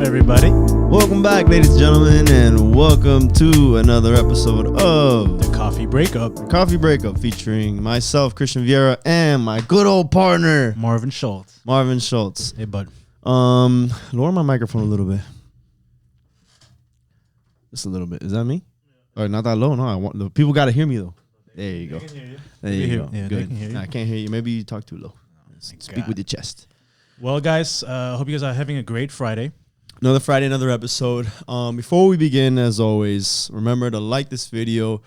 everybody? Welcome back, ladies and gentlemen, and welcome to another episode of The Coffee Breakup. Coffee Breakup, featuring myself, Christian Vieira, and my good old partner, Marvin Schultz. Hey, bud. Lower my microphone a little bit. Just a little bit. Is that me? Or not that low? No, I want the people got to hear me though. There you go. They can hear you. There you go. Yeah, Good. Can hear you. I can't hear you. Maybe you talk too low. Speak with your chest. Well, guys, I hope you guys are having a great Friday. Another Friday, another episode. Before we begin, as always, remember to like this video.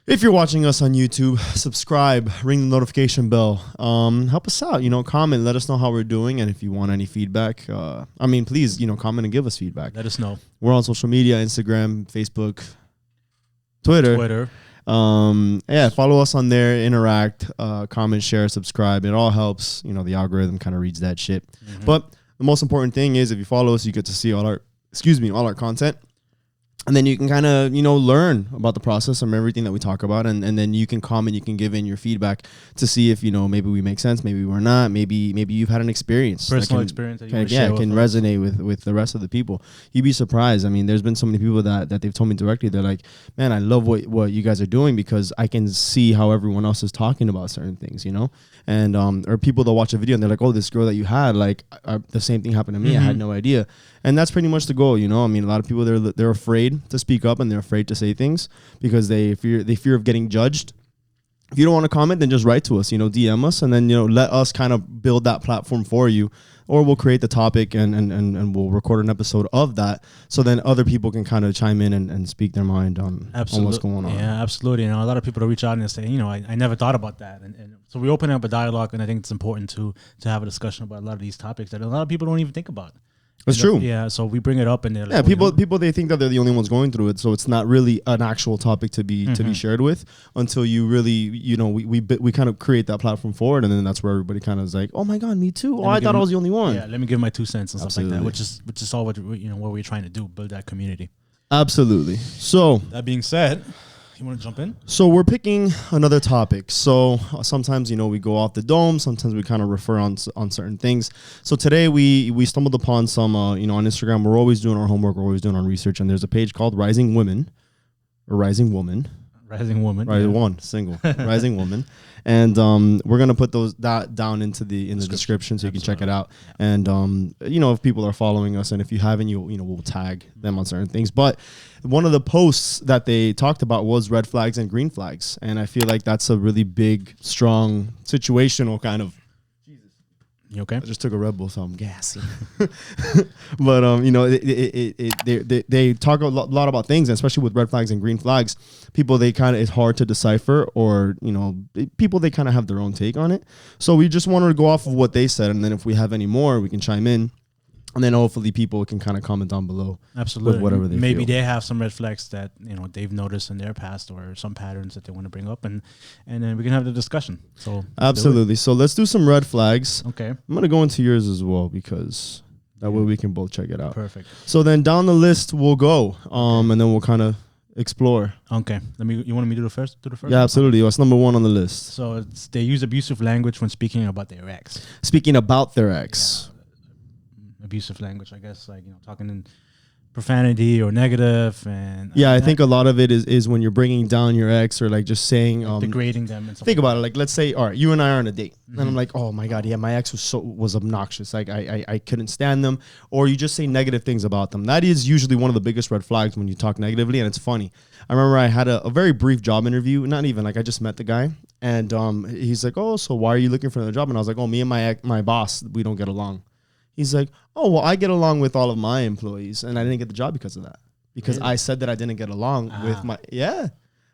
If you're watching us on YouTube, subscribe, ring the notification bell. Help us out, comment, let us know how we're doing. And if you want any feedback, please, comment and give us feedback. Let us know. We're on social media, Instagram, Facebook, Twitter. Follow us on there, interact, comment, share, subscribe. It all helps. The algorithm kind of reads that shit. Mm-hmm. But the most important thing is if you follow us, you get to see all our content. And then you can kind of, learn about the process and everything that we talk about. And then you can comment, you can give in your feedback to see if, maybe we make sense, maybe we're not, maybe you've had an experience. Personal experience that you can resonate with the rest of the people. You'd be surprised. I mean, there's been so many people that they've told me directly. They're like, man, I love what you guys are doing because I can see how everyone else is talking about certain things, And or people that watch a video and they're like, oh, this girl that you had, the same thing happened to me. Mm-hmm. I had no idea. And that's pretty much the goal, a lot of people, they're afraid to speak up and they're afraid to say things because they fear of getting judged. If you don't want to comment, then just write to us, DM us, and then, let us kind of build that platform for you, or we'll create the topic and we'll record an episode of that. So then other people can kind of chime in and speak their mind on what's going on. Yeah, absolutely. A lot of people will reach out and say, I never thought about that. And so we open up a dialogue, and I think it's important to have a discussion about a lot of these topics that a lot of people don't even think about. That's true. Yeah, so we bring it up, and they're like, people they think that they're the only ones going through it, so it's not really an actual topic to be shared with until you really, we kind of create that platform for it, and then that's where everybody kind of is like, oh my god, me too. I thought I was the only one. Yeah, let me give my 2 cents and stuff like that, which is all what what we're trying to do, build that community. Absolutely. So that being said, you want to jump in? So we're picking another topic. So sometimes, we go off the dome. Sometimes we kind of refer on certain things. So today we stumbled upon some, on Instagram. We're always doing our homework. We're always doing our research. And there's a page called Rising Woman. Rising Woman. Rising Woman. And we're going to put that down into the description so you can check it out. And, if people are following us and if you haven't, we'll tag them on certain things. But one of the posts that they talked about was red flags and green flags. And I feel like that's a really big, strong, situational kind of. You okay? I just took a Red Bull, so I'm gassy. But they talk a lot about things, especially with red flags and green flags. People, it's hard to decipher, or people they kind of have their own take on it. So we just wanted to go off of what they said, and then if we have any more, we can chime in. And then hopefully people can kind of comment down below. Absolutely. With whatever they Maybe feel. They have some red flags that, they've noticed in their past, or some patterns that they want to bring up, and then we can have the discussion. So absolutely. So let's do some red flags. Okay. I'm going to go into yours as well because that way we can both check it out. Perfect. So then down the list we'll go, and then we'll kind of explore. Okay. You want me to do the first? Yeah, absolutely. What's number 1 on the list? So they use abusive language when speaking about their ex. Speaking about their ex. Yeah. Abusive language, I guess, talking in profanity or negative, and I think a lot of it is when you're bringing down your ex, or just saying degrading them and stuff. Think about it, let's say, all right, you and I are on a date, and I'm like, oh my god, yeah, my ex was obnoxious, I couldn't stand them, or you just say negative things about them. That is usually one of the biggest red flags when you talk negatively. And it's funny, I remember I had a very brief job interview, not even I just met the guy, and he's like, oh, so why are you looking for another job? And I was like, oh, me and my boss, we don't get along. He's like, oh, well, I get along with all of my employees, and I didn't get the job because of that. Because I said that I didn't get along with my... Yeah.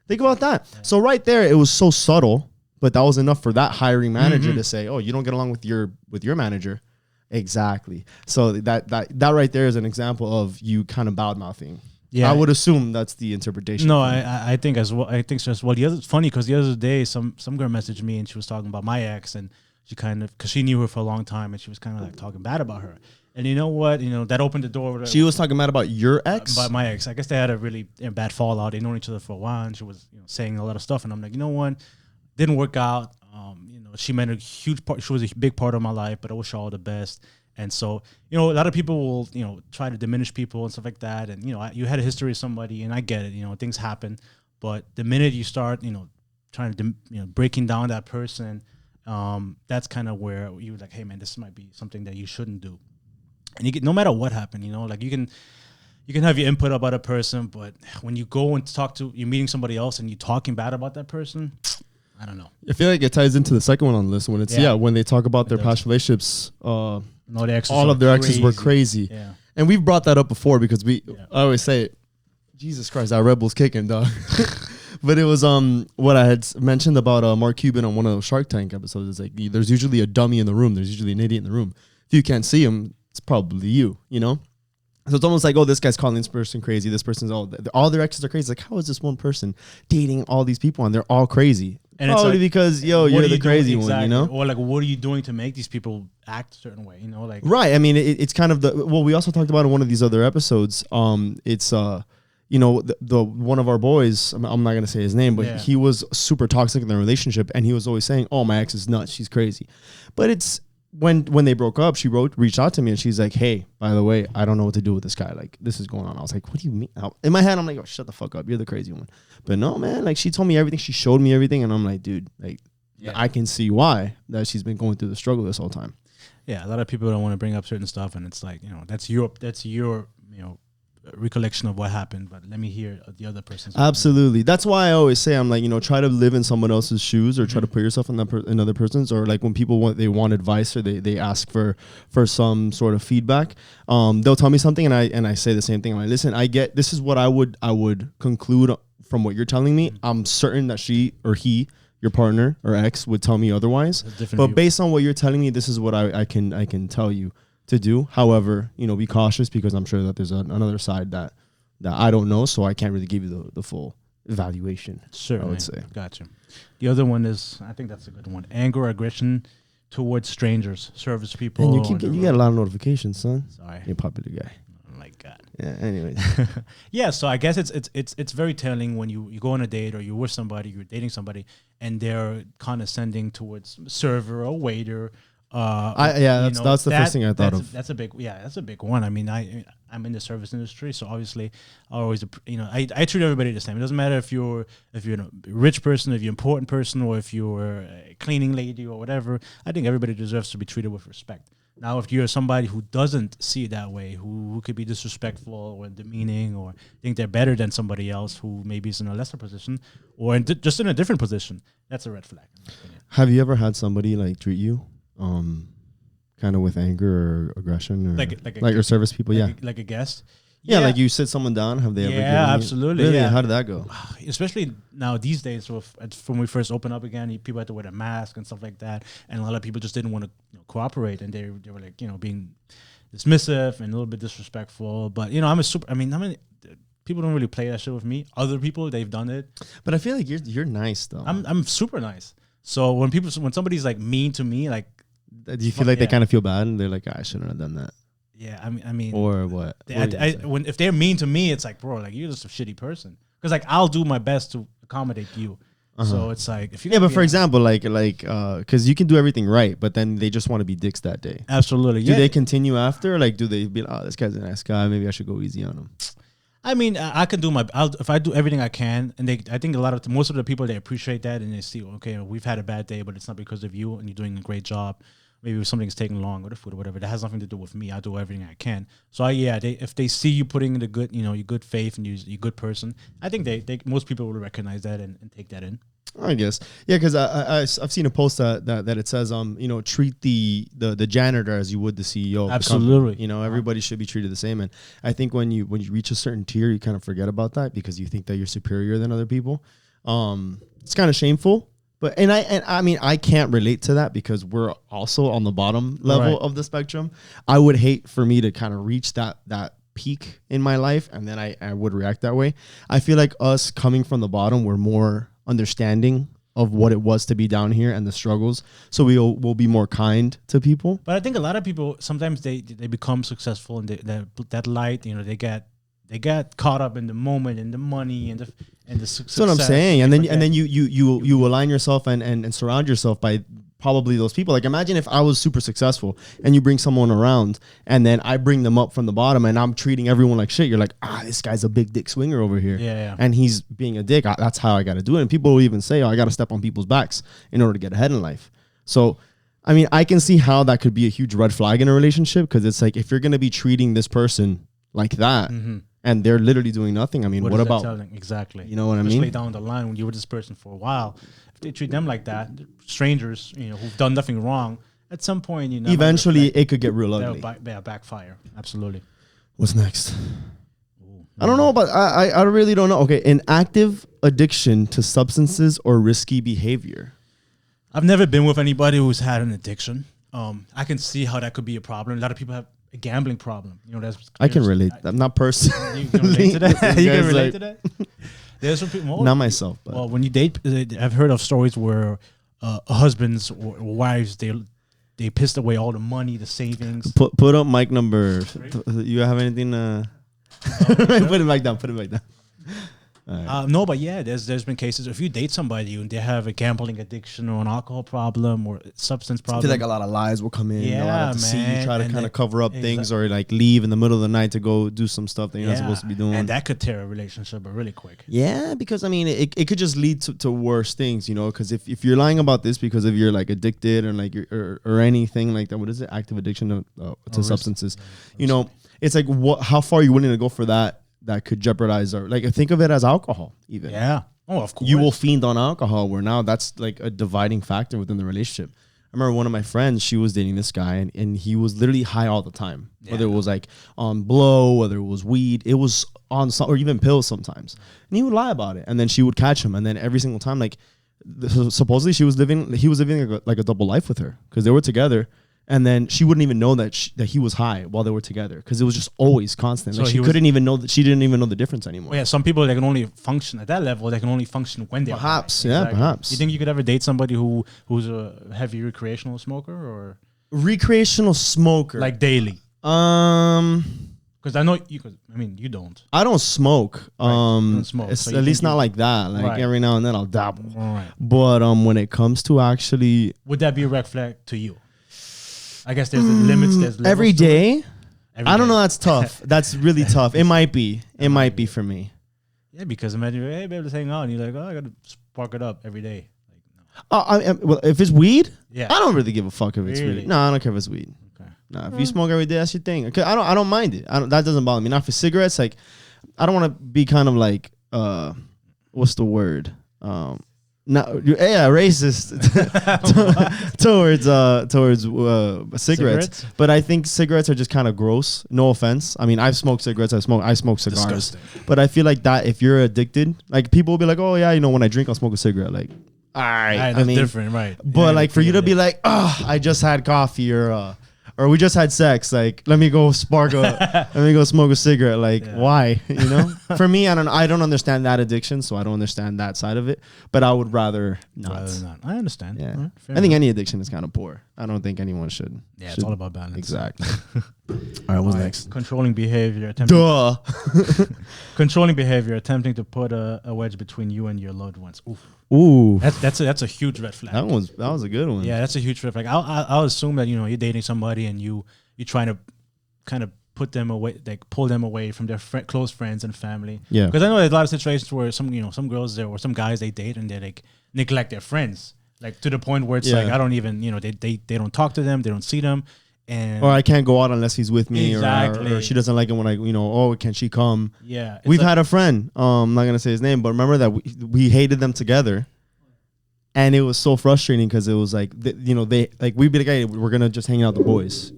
Think about that. Yeah. So right there, it was so subtle, but that was enough for that hiring manager to say, oh, you don't get along with your manager. Exactly. So that right there is an example of you kind of bad-mouthing. Yeah. I would assume that's the interpretation. No, I think as well. I think so as well. It's funny because the other day, some girl messaged me, and she was talking about my ex, and she because she knew her for a long time, and she was kind of talking bad about her. And you know what? That opened the door. She was talking bad about your ex? About my ex. I guess they had a really bad fallout. They known each other for a while, and she was saying a lot of stuff. And I'm like, what? Didn't work out. She meant a huge part. She was a big part of my life, but I wish her all the best. And so, you know, a lot of people will, you know, try to diminish people and stuff like that. And, you know, you had a history with somebody, and I get it, you know, things happen. But the minute you start, you know, trying to, you know, breaking down that person, that's kind of where you're like, hey, man, this might be something that you shouldn't do. And you get, no matter what happened, you know, like you can have your input about a person, but when you go and you're meeting somebody else and you're talking bad about that person, I don't know. I feel like it ties into the second one on the list when it's when they talk about their past relationships. No, the exes all of their exes were crazy. Yeah. And we've brought that up before because I always say, Jesus Christ, that Red Bull's kicking, dog. But it was what I had mentioned about Mark Cuban on one of those Shark Tank episodes. It's like there's usually a dummy in the room. There's usually an idiot in the room. If you can't see him, it's probably you know? So it's almost like, oh, this guy's calling this person crazy. This person's all their exes are crazy. Like, how is this one person dating all these people and they're all crazy? And probably it's like, because, you're the crazy one, you know? Or like, what are you doing to make these people act a certain way, you know? Like, right. I mean, it's kind of we also talked about in one of these other episodes. It's, you know, the one of our boys, I'm not going to say his name, but he was super toxic in their relationship. And he was always saying, oh, my ex is nuts. She's crazy. But it's, when they broke up, she reached out to me and she's like, hey, by the way, I don't know what to do with this guy. Like, this is going on. I was like, what do you mean? In my head, I'm like, oh, shut the fuck up. You're the crazy one. But no, man, like she told me everything. She showed me everything. And I'm like, dude, like, I can see why that she's been going through the struggle this whole time. Yeah. A lot of people don't want to bring up certain stuff. And it's like, you know, that's your, you know, recollection of what happened, but let me hear the other person's. Absolutely. That's why I always say, I'm like, you know, try to live in someone else's shoes or try to put yourself in another person's, or like when people want advice or they ask for some sort of feedback, they'll tell me something and I say the same thing. I'm like, listen, this is what I would conclude from what you're telling me. I'm certain that she or he, your partner or ex, would tell me otherwise, but based on what you're telling me, this is what I can tell you to do. However, you know, be cautious because I'm sure that there's another side that I don't know, so I can't really give you the full evaluation. Sure, I would say. Gotcha. The other one is, I think that's a good one, anger or aggression towards strangers, service people. And you get a lot of notifications, son. Sorry, you're a popular guy. Oh my God. Yeah. Anyways. Yeah. So I guess it's very telling when you go on a date or you're with somebody, you're dating somebody, and they're condescending towards server or waiter. That's the first thing I thought of. That's a big one. I mean, I'm in the service industry, so obviously I always, you know, I treat everybody the same. It doesn't matter if you're a rich person, if you're an important person, or if you're a cleaning lady or whatever. I think everybody deserves to be treated with respect. Now, if you're somebody who doesn't see it that way, who could be disrespectful or demeaning or think they're better than somebody else who maybe is in a lesser position or just in a different position, that's a red flag, in my opinion. Have you ever had somebody like treat you kind of with anger or aggression, or like your service people? Like a guest. Yeah, like you sit someone down. Have they ever? Yeah, absolutely. Really? Yeah. How did that go? Especially now these days, when we first opened up again, people had to wear a mask and stuff like that, and a lot of people just didn't want to cooperate, and they were like, you know, being dismissive and a little bit disrespectful. But you know, people don't really play that shit with me. Other people, they've done it. But I feel like you're nice though. I'm super nice. So when somebody's like mean to me, like, do you feel like they kind of feel bad and they're like, I shouldn't have done that? Yeah, I mean, or what? If they're mean to me, it's like, bro, like you're just a shitty person. Because like I'll do my best to accommodate you. So it's like if you but for example, like because you can do everything right, but then they just want to be dicks that day. Absolutely. Do they continue after? Like, do they be like, oh, this guy's a nice guy, maybe I should go easy on him? I mean, I can do if I do everything I can, and I think most of the people, they appreciate that, and they see, okay, we've had a bad day, but it's not because of you, and you're doing a great job. Maybe something's taking long with the food or whatever. That has nothing to do with me. I'll do everything I can. So if they see you putting in the good, you know, your good faith and you're a good person, I think most people will recognize that and take that in. I guess. Yeah, because I've seen a post that it says, you know, treat the janitor as you would the CEO. Absolutely. You know, everybody should be treated the same. And I think when you reach a certain tier, you kind of forget about that because you think that you're superior than other people. It's kind of shameful. But I mean, I can't relate to that because we're also on the bottom level of the spectrum. I would hate for me to kind of reach that peak in my life, and then I would react that way. I feel like us coming from the bottom, we're more understanding of what it was to be down here and the struggles, so we'll be more kind to people. But I think a lot of people sometimes they become successful and that light, you know, they get caught up in the moment and the money and the success. That's what I'm saying. And then you align yourself and surround yourself by probably those people. Like imagine if I was super successful and you bring someone around and then I bring them up from the bottom and I'm treating everyone like shit. You're like, this guy's a big dick swinger over here. Yeah. And he's being a dick. That's how I got to do it. And people will even say, I got to step on people's backs in order to get ahead in life. So, I mean, I can see how that could be a huge red flag in a relationship, because it's like, if you're going to be treating this person like that and they're literally doing nothing, I mean, what about telling? Exactly? You know what I mean? Especially down the line when you're with this person for a while, if they treat them like that, strangers, who've done nothing wrong, at some point, eventually it could get real ugly. Backfire. Absolutely. What's next? I don't know, but I really don't know. Okay, an active addiction to substances or risky behavior. I've never been with anybody who's had an addiction. I can see how that could be a problem. A lot of people have a gambling problem. I can relate. I'm not personally. You can relate to that. You can relate to that. There's some people. Not myself, but well, when you date, I've heard of stories where husbands or wives they pissed away all the money, the savings. Put up mic number. You have anything? Put it back down. Put it back down. Right. No, but yeah, there's been cases if you date somebody and they have a gambling addiction or an alcohol problem or substance problem. I feel like a lot of lies will come in. Yeah, a lot of man. You try to kind of cover up things or like leave in the middle of the night to go do some stuff that you're not supposed to be doing. And that could tear a relationship really quick. Yeah, because I mean, it could just lead to worse things, because if you're lying about this because of you're like addicted or like or anything like that, what is it? Active addiction to substances. It's like how far are you willing to go for that? That could jeopardize think of it as alcohol even. Yeah. Oh, of course. You will fiend on alcohol where now that's like a dividing factor within the relationship. I remember one of my friends, she was dating this guy and he was literally high all the time. Yeah. Whether it was like on blow, whether it was weed, it was on some, or even pills sometimes. And he would lie about it. And then she would catch him. And then every single time, supposedly he was living like a double life with her because they were together. And then she wouldn't even know that he was high while they were together because it was just always constant. So she couldn't even know that she didn't even know the difference anymore. Well, yeah, some people, they can only function at that level. They can only function when they're high. Perhaps. You think you could ever date somebody who's a heavy recreational smoker or recreational smoker like daily? Because I know you. You don't. I don't smoke. Right. Don't smoke. It's at least not like that. Like every now and then I'll dabble. Right. But when it comes to actually, would that be a red flag to you? I guess there's limits. There's every day. I don't know. That's tough. That's really tough. It might be. It might be for me. Yeah, because imagine, hey, baby, let's hang out. And you're like, I got to spark it up every day. Well, if it's weed, yeah, I don't really give a fuck if it's weed. No, I don't care if it's weed. Okay. No, if you smoke every day, that's your thing. Okay, I don't mind it. That doesn't bother me. Not for cigarettes. Like, I don't want to be kind of like, what's the word? Racist towards cigarettes. But I think cigarettes are just kind of gross. No offense. I mean, I've smoked cigarettes. I smoke cigars. Disgusting. But I feel like that if you're addicted, like people will be like, oh yeah, when I drink, I'll smoke a cigarette. Like, all right, that's different, right? But like for you to be like, oh, I just had coffee or we just had sex. Like, let me go smoke a cigarette. Like, why? For me, I don't understand that addiction, so I don't understand that side of it. But I would rather not. I understand. Yeah, right, I think any addiction is kind of poor. I don't think anyone should. Yeah, it's all about balance. Exactly. All right, what's next? Controlling behavior. Controlling behavior, attempting to put a wedge between you and your loved ones. Ooh, that's a huge red flag. That was a good one. Yeah, that's a huge red flag. I'll assume that you're dating somebody and you're trying to kind of put them away, like pull them away from their close friends and family. Yeah, because I know there's a lot of situations where some girls or some guys they date and they like neglect their friends, like to the point where it's like I don't even they don't talk to them, they don't see them. Or I can't go out unless he's with me, exactly. or she doesn't like it when can she come? Yeah, we've had a friend. I'm not gonna say his name, but remember that we hated them together, and it was so frustrating because it was like they like we'd be like, hey, we're gonna just hang out with the boys,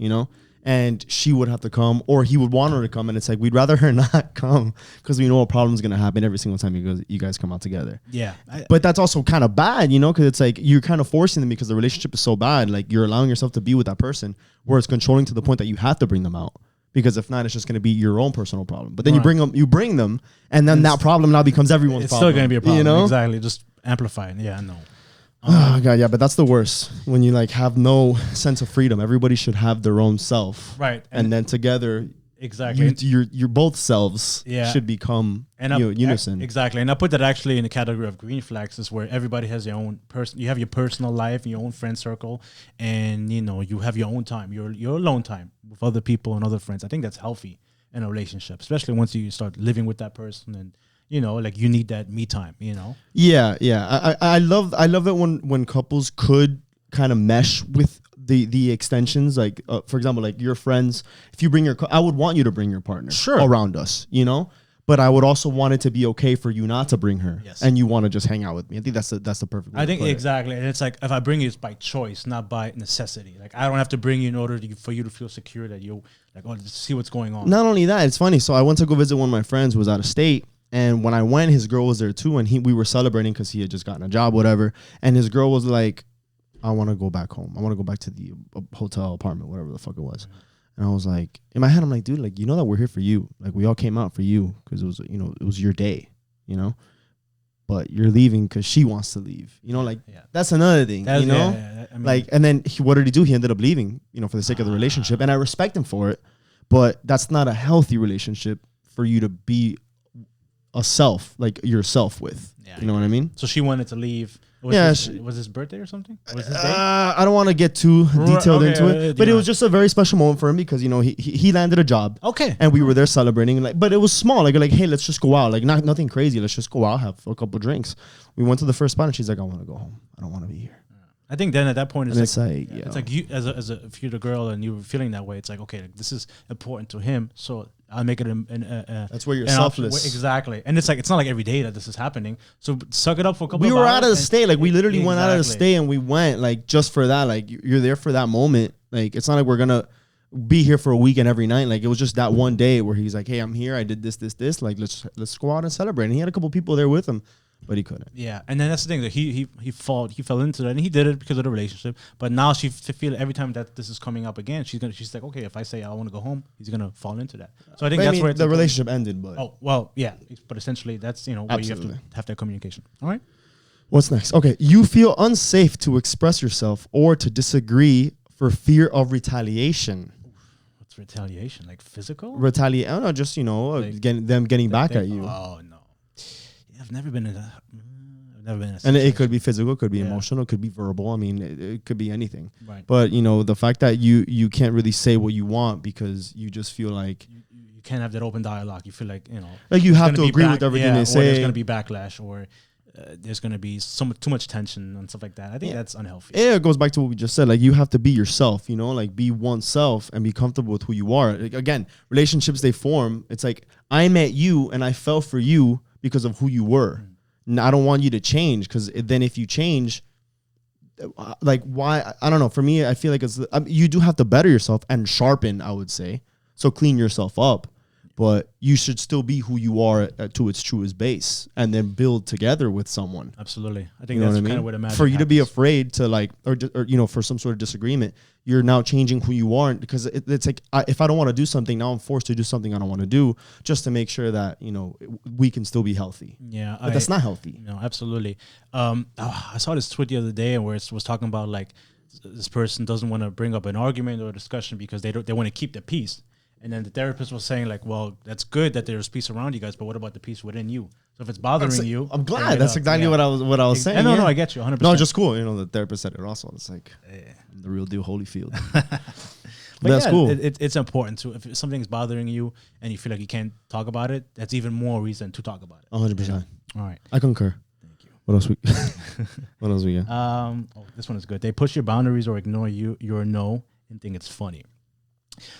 and she would have to come, or he would want her to come, and it's like we'd rather her not come because we know a problem's gonna happen every single time you guys come out together. Yeah, but that's also kind of bad, because it's like you're kind of forcing them because the relationship is so bad. Like you're allowing yourself to be with that person, where it's controlling to the point that you have to bring them out. Because if not, it's just gonna be your own personal problem. But then you bring them, and then that problem now becomes everyone's problem. It's still gonna be a problem, exactly. Just amplifying. Yeah, I know. Oh god, yeah, but that's the worst when you like have no sense of freedom. Everybody should have their own self, right? And then together, Exactly. Your both selves should become unison. Exactly. And I put that actually in the category of green flags, is where everybody has their own person. You have your personal life, your own friend circle, and you have your own time, your alone time with other people and other friends. I think that's healthy in a relationship, especially once you start living with that person, and like you need that me time. Yeah. I love it when couples could kind of mesh with the extensions, like for example, like your friends. If you bring I would want you to bring your partner around us, but I would also want it to be okay for you not to bring her, and you want to just hang out with me. I think that's the perfect way. I think exactly, and it's like if I bring you, it's by choice, not by necessity. Like I don't have to bring you in order for you to feel secure that you like, oh, let's see what's going on. Not only that, it's funny. So I went to go visit one of my friends who was out of state. And when I went, his girl was there too, and we were celebrating because he had just gotten a job, whatever. And his girl was like, I want to go back home. I want to go back to the hotel apartment, whatever the fuck it was. And I was like, in my head, I'm like, dude, like, that we're here for you. Like, we all came out for you because it was, it was your day, But you're leaving because she wants to leave. That's another thing, I mean, like, and then what did he do? He ended up leaving, for the sake of the relationship. And I respect him for it. But that's not a healthy relationship for you to be a self, like yourself with. You know what I mean? So she wanted to leave. Was his birthday or something? Was his day? I don't want to get too detailed into it, but it was just a very special moment for him because he landed a job. Okay, and we were there celebrating, but it was small. Like hey, let's just go out. Like nothing crazy. Let's just go out, have a couple drinks. We went to the first spot, and she's like, I want to go home. I don't want to be here. I think then at that point it's like you if you're the girl and you were feeling that way, it's like, okay, this is important to him, so I'll make it that's where you're selfless. Exactly. And it's not like every day that this is happening, so suck it up for a couple we of were hours out of the state, like we literally went out of the state and we went like just for that. Like you're there for that moment. Like it's not like we're gonna be here for a weekend every night. Like it was just that one day where he's like, hey, I'm here, I did this, like let's go out and celebrate. And he had a couple people there with him, but he couldn't. Yeah, and then that's the thing, that he fell into that, and he did it because of the relationship. But now she feel every time that this is coming up again, she's like, okay, if I say I want to go home, he's gonna fall into that. So I think that's where the relationship ended. But but essentially that's where you have to have that communication. All right. What's next? Okay, you feel unsafe to express yourself or to disagree for fear of retaliation. What's retaliation? Like physical? Retaliate? I don't know, just getting back at you. Oh no. I've never been in a. And it could be physical, it could be emotional, it could be verbal. I mean, it could be anything. Right. But the fact that you can't really say what you want because you just feel like you can't have that open dialogue. You feel like like you have to agree with everything they say. Or there's going to be backlash, or there's going to be too much tension and stuff like that. I think that's unhealthy. Yeah, it goes back to what we just said. Like you have to be yourself. Like be oneself and be comfortable with who you are. Like, again, relationships they form. It's like I met you and I fell for you because of who you were. And I don't want you to change, because then if you change, like why? I don't know. For me, I feel like you do have to better yourself and sharpen, I would say. So clean yourself up, but you should still be who you are to its truest base, and then build together with someone. Absolutely. I think that's kind of where the magic for you to be afraid to or for some sort of disagreement, you're now changing who you are, because it's like if I don't want to do something, now I'm forced to do something I don't want to do just to make sure that we can still be healthy. Yeah, but that's not healthy. No, absolutely. I saw this tweet the other day where it was talking about like this person doesn't want to bring up an argument or a discussion because they want to keep the peace. And then the therapist was saying like, well, that's good that there's peace around you guys, but what about the peace within you? So if it's bothering you, I'm glad. That's exactly what I was saying. No, I get you 100%. No, just cool. The therapist said it also. It's like I'm the real deal, Holyfield. But that's cool. It's important to, if something's bothering you and you feel like you can't talk about it, that's even more reason to talk about it. 100%. All right. I concur. Thank you. What else we got? This one is good. They push your boundaries or ignore your no and think it's funny.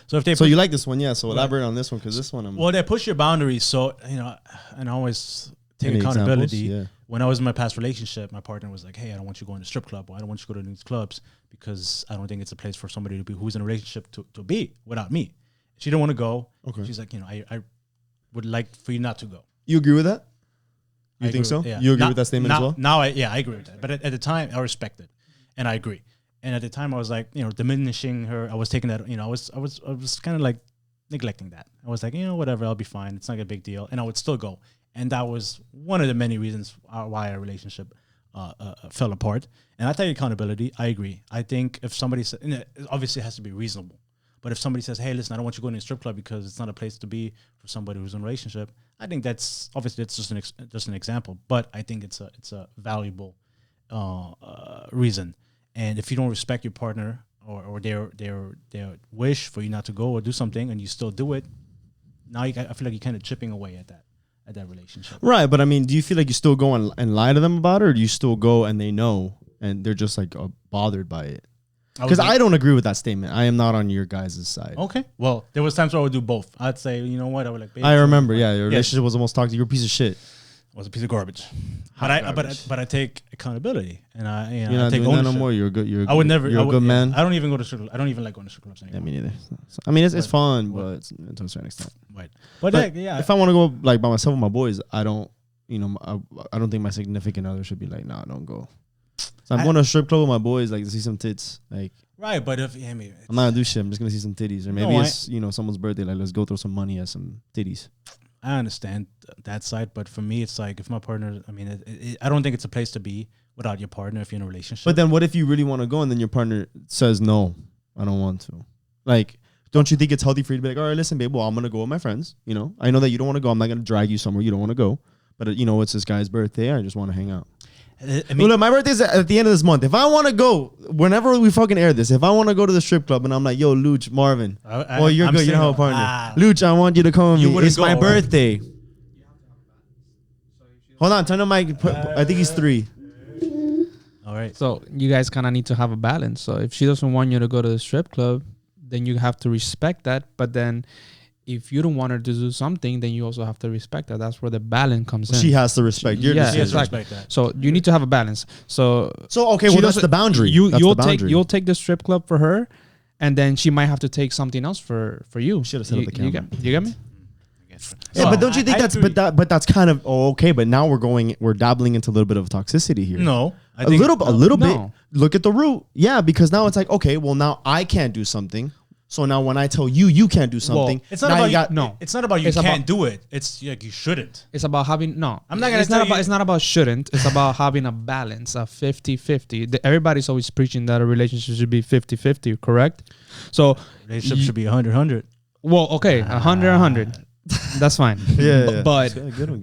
So you like this one, yeah. So elaborate on this one, because this one they push your boundaries. So and I always take accountability. Yeah. When I was in my past relationship, my partner was like, "Hey, I don't want you going to strip club, or I don't want you to go to these clubs because I don't think it's a place for somebody to be who's in a relationship to be without me." She didn't want to go. Okay. She's like, I would like for you not to go. You agree with that? You think so? Yeah. You agree with that statement as well? Now, I agree with that. But at the time, I respect it, and I agree. And at the time, I was like, diminishing her. I was taking that, I was kind of like neglecting that. I was like, whatever, I'll be fine. It's not a big deal. And I would still go. And that was one of the many reasons why our relationship fell apart. And I take accountability. I agree. I think if somebody said, and it obviously has to be reasonable. But if somebody says, hey, listen, I don't want you going to a strip club because it's not a place to be for somebody who's in a relationship, I think that's obviously it's just an example, but I think it's a valuable reason. And if you don't respect your partner or their wish for you not to go or do something, and you still do it, now I feel like you're kind of chipping away at that relationship. Right, but I mean, do you feel like you still go and lie to them about it, or do you still go and they know and they're just like bothered by it? Because I don't agree with that statement. I am not on your guys' side. Okay. Well, there was times where I would do both. I'd say, you know what, I would like. I remember, your relationship was almost toxic. You're a piece of shit. Was a piece of garbage. But I take accountability, and you're not take doing ownership. that no more. You're a good. I would never. You're a good man. I don't even go to strip clubs. I don't even like going to strip clubs anymore. Yeah, me neither. I mean, it's fun, but it's to a certain extent. Right. But if I want to go like by myself with my boys, I don't. You know, I don't think my significant other should be like, nah, don't go. So I'm going to a strip club with my boys, like to see some tits, like. Right, but if I'm not gonna do shit. I'm just gonna see some titties, or maybe it's someone's birthday. Like, let's go throw some money at some titties. I understand that side, but for me, it's like if my partner. I mean, I don't think it's a place to be without your partner if you're in a relationship. But then, what if you really want to go and then your partner says no, I don't want to? Like, don't you think it's healthy for you to be like, all right, listen, babe, well, I'm gonna go with my friends. You know, I know that you don't want to go. I'm not gonna drag you somewhere you don't want to go. But it's this guy's birthday. I just want to hang out. I mean, look, my birthday's at the end of this month. If I want to go, whenever we fucking air this, if I want to go to the strip club and I'm like, yo, Luch, Marvin, you're good, you don't have a partner. Luch, I want you to come with me. It's my birthday. Hold on, turn the mic. I think he's 3. All right. So you guys kind of need to have a balance. So if she doesn't want you to go to the strip club, then you have to respect that. But then if you don't want her to do something, then you also have to respect that. That's where the balance comes in. She has to respect your decision. She has to respect that. So you need to have a balance. So okay, well, that's the boundary. You'll take the strip club for her, and then she might have to take something else for you. Should have set up the camera. You get me? Yeah, but don't you think that's kind of okay? But now we're dabbling into a little bit of toxicity here. No, a little bit. Look at the root. Yeah, because now it's like, okay, well, now I can't do something. So now when I tell you can't do something, it's not about it's not about you can't do it. It's like you shouldn't. It's about having I'm not gonna it's not about shouldn't. It's about having a balance, a 50-50. Everybody's always preaching that a relationship should be 50-50, correct? So relationship should be 100-100. Well, okay, 100-100. That's fine. Yeah. But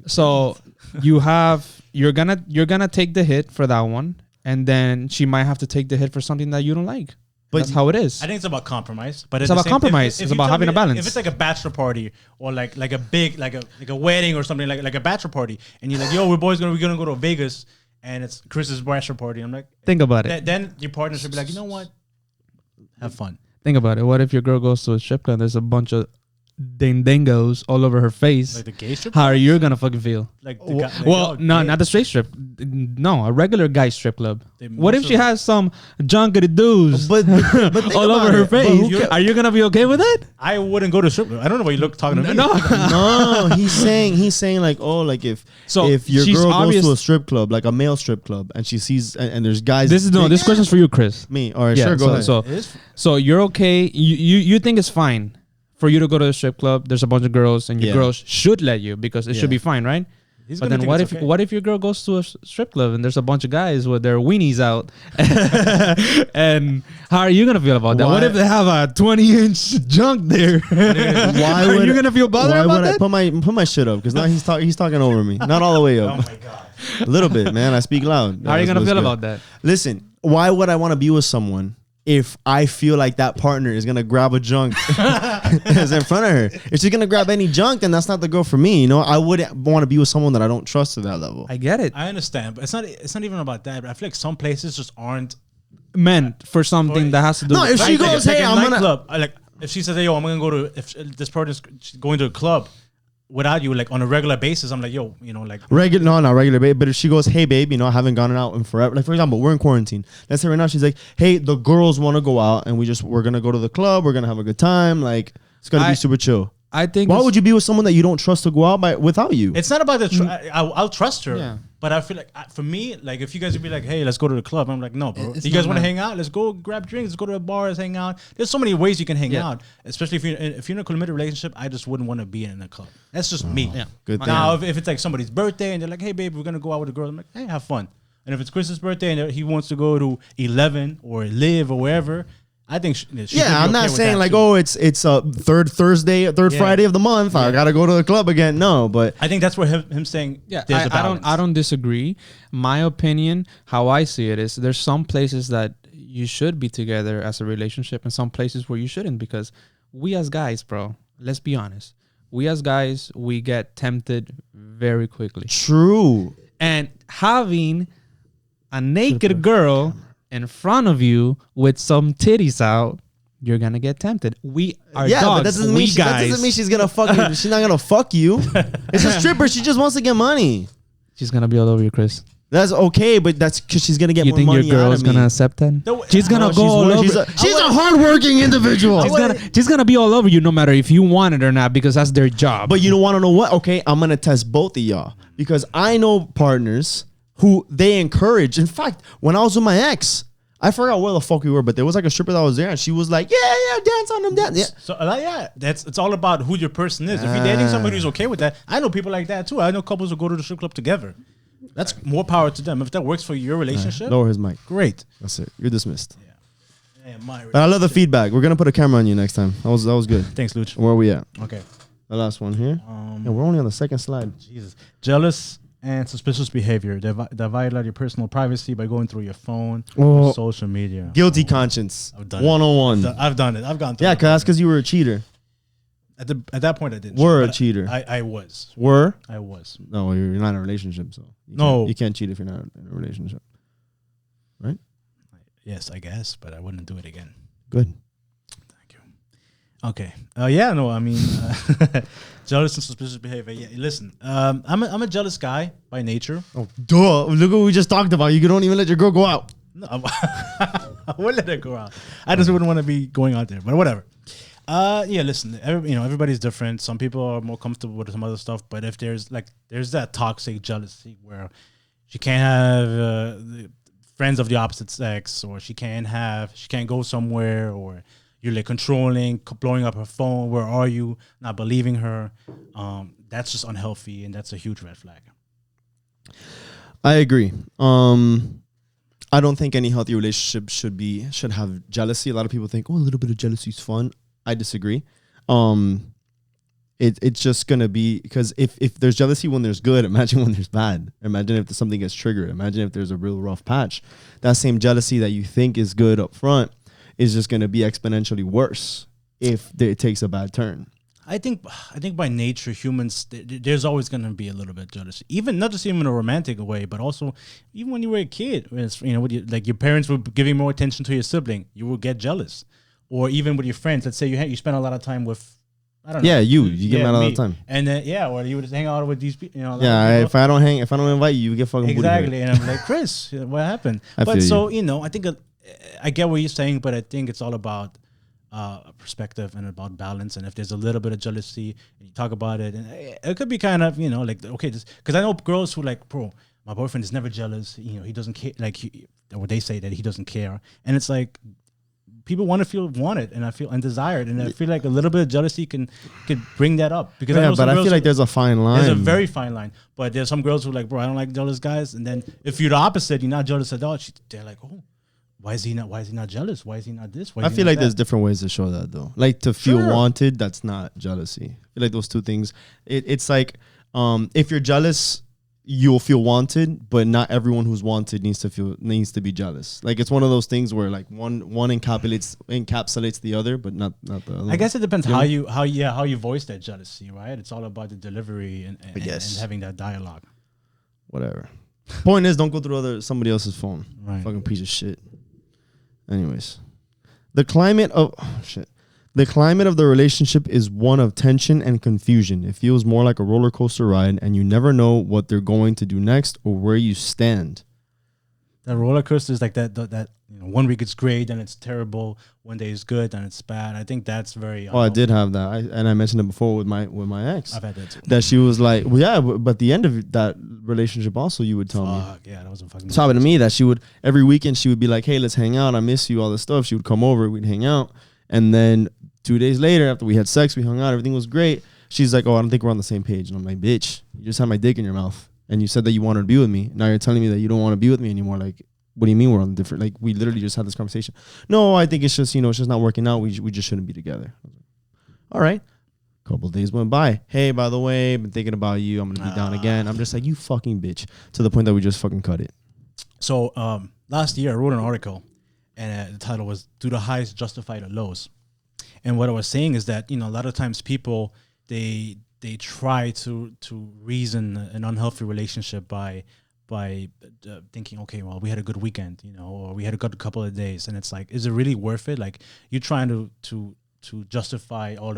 so you're gonna take the hit for that one, and then she might have to take the hit for something that you don't like. But that's how it is. I think it's about compromise. But it's about compromise. It's about having a balance. If it's like a bachelor party or like a big like a wedding or something like a bachelor party, and you're like, yo, we're gonna go to Vegas, and it's Chris's bachelor party. I'm like, think about it. Then your partner should be like, you know what? Have fun. Think about it. What if your girl goes to a strip club? There's a bunch of dingos all over her face. Like the gay strip? How are you gonna fucking feel? Not the straight strip. No, a regular guy strip club. What if she has some junkety doos but all over her face? Are you gonna be okay with it? I wouldn't go to strip club. I don't know why you talking to me. No, he's saying like, oh, like if your girl goes to a strip club, like a male strip club, and she sees and there's guys. This question's for you, Chris. Me. All right, sure, go ahead. So you're okay. You think it's fine for you to go to a strip club? There's a bunch of girls, and your girls should let you because it should be fine, right? But then what if your girl goes to a strip club and there's a bunch of guys with their weenies out? And how are you gonna feel about that? What if they have a 20-inch junk there? Why are you gonna feel bothered about that? Put my shit up because now he's talking over me. Not all the way up. Oh my god. A little bit, man. I speak loud. How are you gonna feel about that? Listen, why would I want to be with someone if I feel like that partner is going to grab a junk that's in front of her? If she's going to grab any junk, then that's not the girl for me. You know, I wouldn't want to be with someone that I don't trust to that level. I get it. I understand, but it's not even about that. But I feel like some places just aren't meant for something that has to do with... No, if she goes, hey, I'm going to... Like, if she says, hey, yo, I'm going to go to... If this person's going to a club without you, like on a regular basis, I'm like, yo, you know, like not regular, babe. But if she goes, hey, babe, you know, I haven't gone out in forever. Like, for example, we're in quarantine. Let's say right now she's like, hey, the girls want to go out and we're gonna go to the club. We're gonna have a good time. Like, it's gonna be super chill. I think. Why would you be with someone that you don't trust to go out without you? It's not about the. I'll trust her, but I feel like for me, like if you guys would be like, hey, let's go to the club, I'm like, no, bro. You guys want to hang out? Let's go grab drinks. Let's go to a bar. Let's hang out. There's so many ways you can hang out, especially if you're in a committed relationship. I just wouldn't want to be in a club. That's just me. Yeah. Good. Now, if it's like somebody's birthday and they're like, hey, babe, we're gonna go out with the girl, I'm like, hey, have fun. And if it's Chris's birthday and he wants to go to 11 or Live or wherever, I think I'm not saying like, oh, it's a third Friday of the month. I gotta go to the club again. No, but I think that's where him saying, I don't disagree. My opinion, how I see it is, there's some places that you should be together as a relationship, and some places where you shouldn't, because we as guys, bro, let's be honest. We as guys, we get tempted very quickly. True. And having a naked girl in front of you with some titties out, you're gonna get tempted. We are dogs. But that doesn't mean she's gonna fuck you. She's not gonna fuck you. It's a stripper. She just wants to get money. She's gonna be all over you, Chris. That's okay, but that's because she's gonna get more money. You think your girl's gonna accept that? She's gonna go all over. She's a hardworking individual. She's gonna be all over you no matter if you want it or not, because that's their job. But you don't want to know what? Okay, I'm gonna test both of y'all, because I know partners who they encourage. In fact, when I was with my ex, I forgot where the fuck we were, but there was like a stripper that was there, and she was like, "Yeah, dance on them, dance." Yeah. So it's all about who your person is. If you're dating somebody who's okay with that, I know people like that too. I know couples who go to the strip club together. That's more power to them. If that works for your relationship, lower his mic. Great. That's it. You're dismissed. Yeah, but I love the feedback. We're gonna put a camera on you next time. That was good. Thanks, Luch. Where are we at? Okay. The last one here. We're only on the second slide. Jesus. Jealous and suspicious behavior. They violate your personal privacy by going through your phone or social media. Guilty conscience. I've done 101. I've done it. I've gone through it. Yeah, that's because you were a cheater. At that point, I didn't. Were a cheater. I was. I was. No, you're not in a relationship, so you can't cheat if you're not in a relationship, right? Yes, I guess, but I wouldn't do it again. Good. Thank you. Okay. I mean, jealous and suspicious behavior. Yeah. Listen, I'm a jealous guy by nature. Oh, duh! Look what we just talked about. You don't even let your girl go out. No, I wouldn't let her go out. I just wouldn't want to be going out there, but whatever. Listen, everybody's different. Some people are more comfortable with some other stuff, but if there's that toxic jealousy where she can't have friends of the opposite sex, or she can't go somewhere, or you're like controlling, blowing up her phone. Where are you? Not believing her. That's just unhealthy, and that's a huge red flag. I agree. I don't think any healthy relationship should have jealousy. A lot of people think, a little bit of jealousy is fun. I disagree. It's just gonna be, because if there's jealousy when there's good, imagine when there's bad. Imagine if something gets triggered. Imagine if there's a real rough patch. That same jealousy that you think is good up front is just gonna be exponentially worse if it takes a bad turn. I think by nature, humans, there's always going to be a little bit jealous, even not just even in a romantic way, but also even when you were a kid, like your parents were giving more attention to your sibling, you will get jealous. Or even with your friends, let's say you spend a lot of time with, I don't know. Yeah, you get mad all the time. And then, or you would just hang out with these people. If I don't invite you, you get fucking exactly. And I'm like, Chris, what happened? I think I get what you're saying, but I think it's all about perspective and about balance. And if there's a little bit of jealousy, and you talk about it, and it could be kind of, okay, because I know girls who like, bro, my boyfriend is never jealous. He doesn't care. Like, or they say that he doesn't care, and it's like, people want to feel wanted and desired, and I feel like a little bit of jealousy could bring that up, because I feel like there's a fine line. There's a very fine line, but there's some girls who are like, bro, I don't like jealous guys, and then if you're the opposite, you're not jealous at all. They're like, oh, why is he not jealous? Why is he not this? I feel like there's different ways to show that though. Like to feel wanted, that's not jealousy. I feel like those two things. It's like if you're jealous, you'll feel wanted, but not everyone who's wanted needs to be jealous. Like it's one of those things where like one encapsulates the other, but not the other. I guess it depends how you voice that jealousy, right? It's all about the delivery and having that dialogue. Whatever. Point is, don't go through somebody else's phone. Right. Fucking piece of shit. Anyways, the climate of the relationship is one of tension and confusion. It feels more like a roller coaster ride, and you never know what they're going to do next or where you stand. That roller coaster is like that. 1 week it's great, then it's terrible. One day it's good, then it's bad. I think that's very. I did have that, and I mentioned it before with my ex. I've had that too. That she was like, but at the end of that relationship, also you would tell me. Yeah, that was a fucking. It's happened to me that she would every weekend she would be like, hey, let's hang out. I miss you, all this stuff. She would come over, we'd hang out, and then 2 days later, after we had sex, we hung out, everything was great. She's like, oh, I don't think we're on the same page, and I'm like, bitch, you just had my dick in your mouth, and you said that you wanted to be with me. Now you're telling me that you don't want to be with me anymore. Like, What do you mean we're on different? Like, we literally just had this conversation. No, I think it's just, it's just not working out. We just shouldn't be together. All right. Couple days went by. Hey, by the way, I've been thinking about you. I'm gonna be down again. I'm just like, you fucking bitch, to the point that we just fucking cut it. So last year I wrote an article, and the title was "Do the Highs Justify the Lows?" And what I was saying is that, a lot of times people they try to reason an unhealthy relationship by thinking, okay, well, we had a good weekend, or we had a good couple of days, and it's like, is it really worth it? Like, you're trying to justify all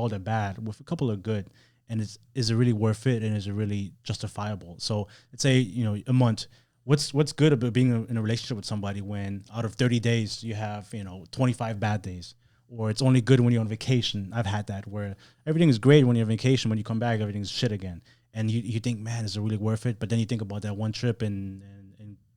the bad with a couple of good, and is it really worth it, and is it really justifiable? So let's say, a month. What's good about being in a relationship with somebody when out of 30 days you have 25 bad days, or it's only good when you're on vacation? I've had that where everything is great when you're on vacation, when you come back everything's shit again, and you think, man, is it really worth it? But then you think about that one trip in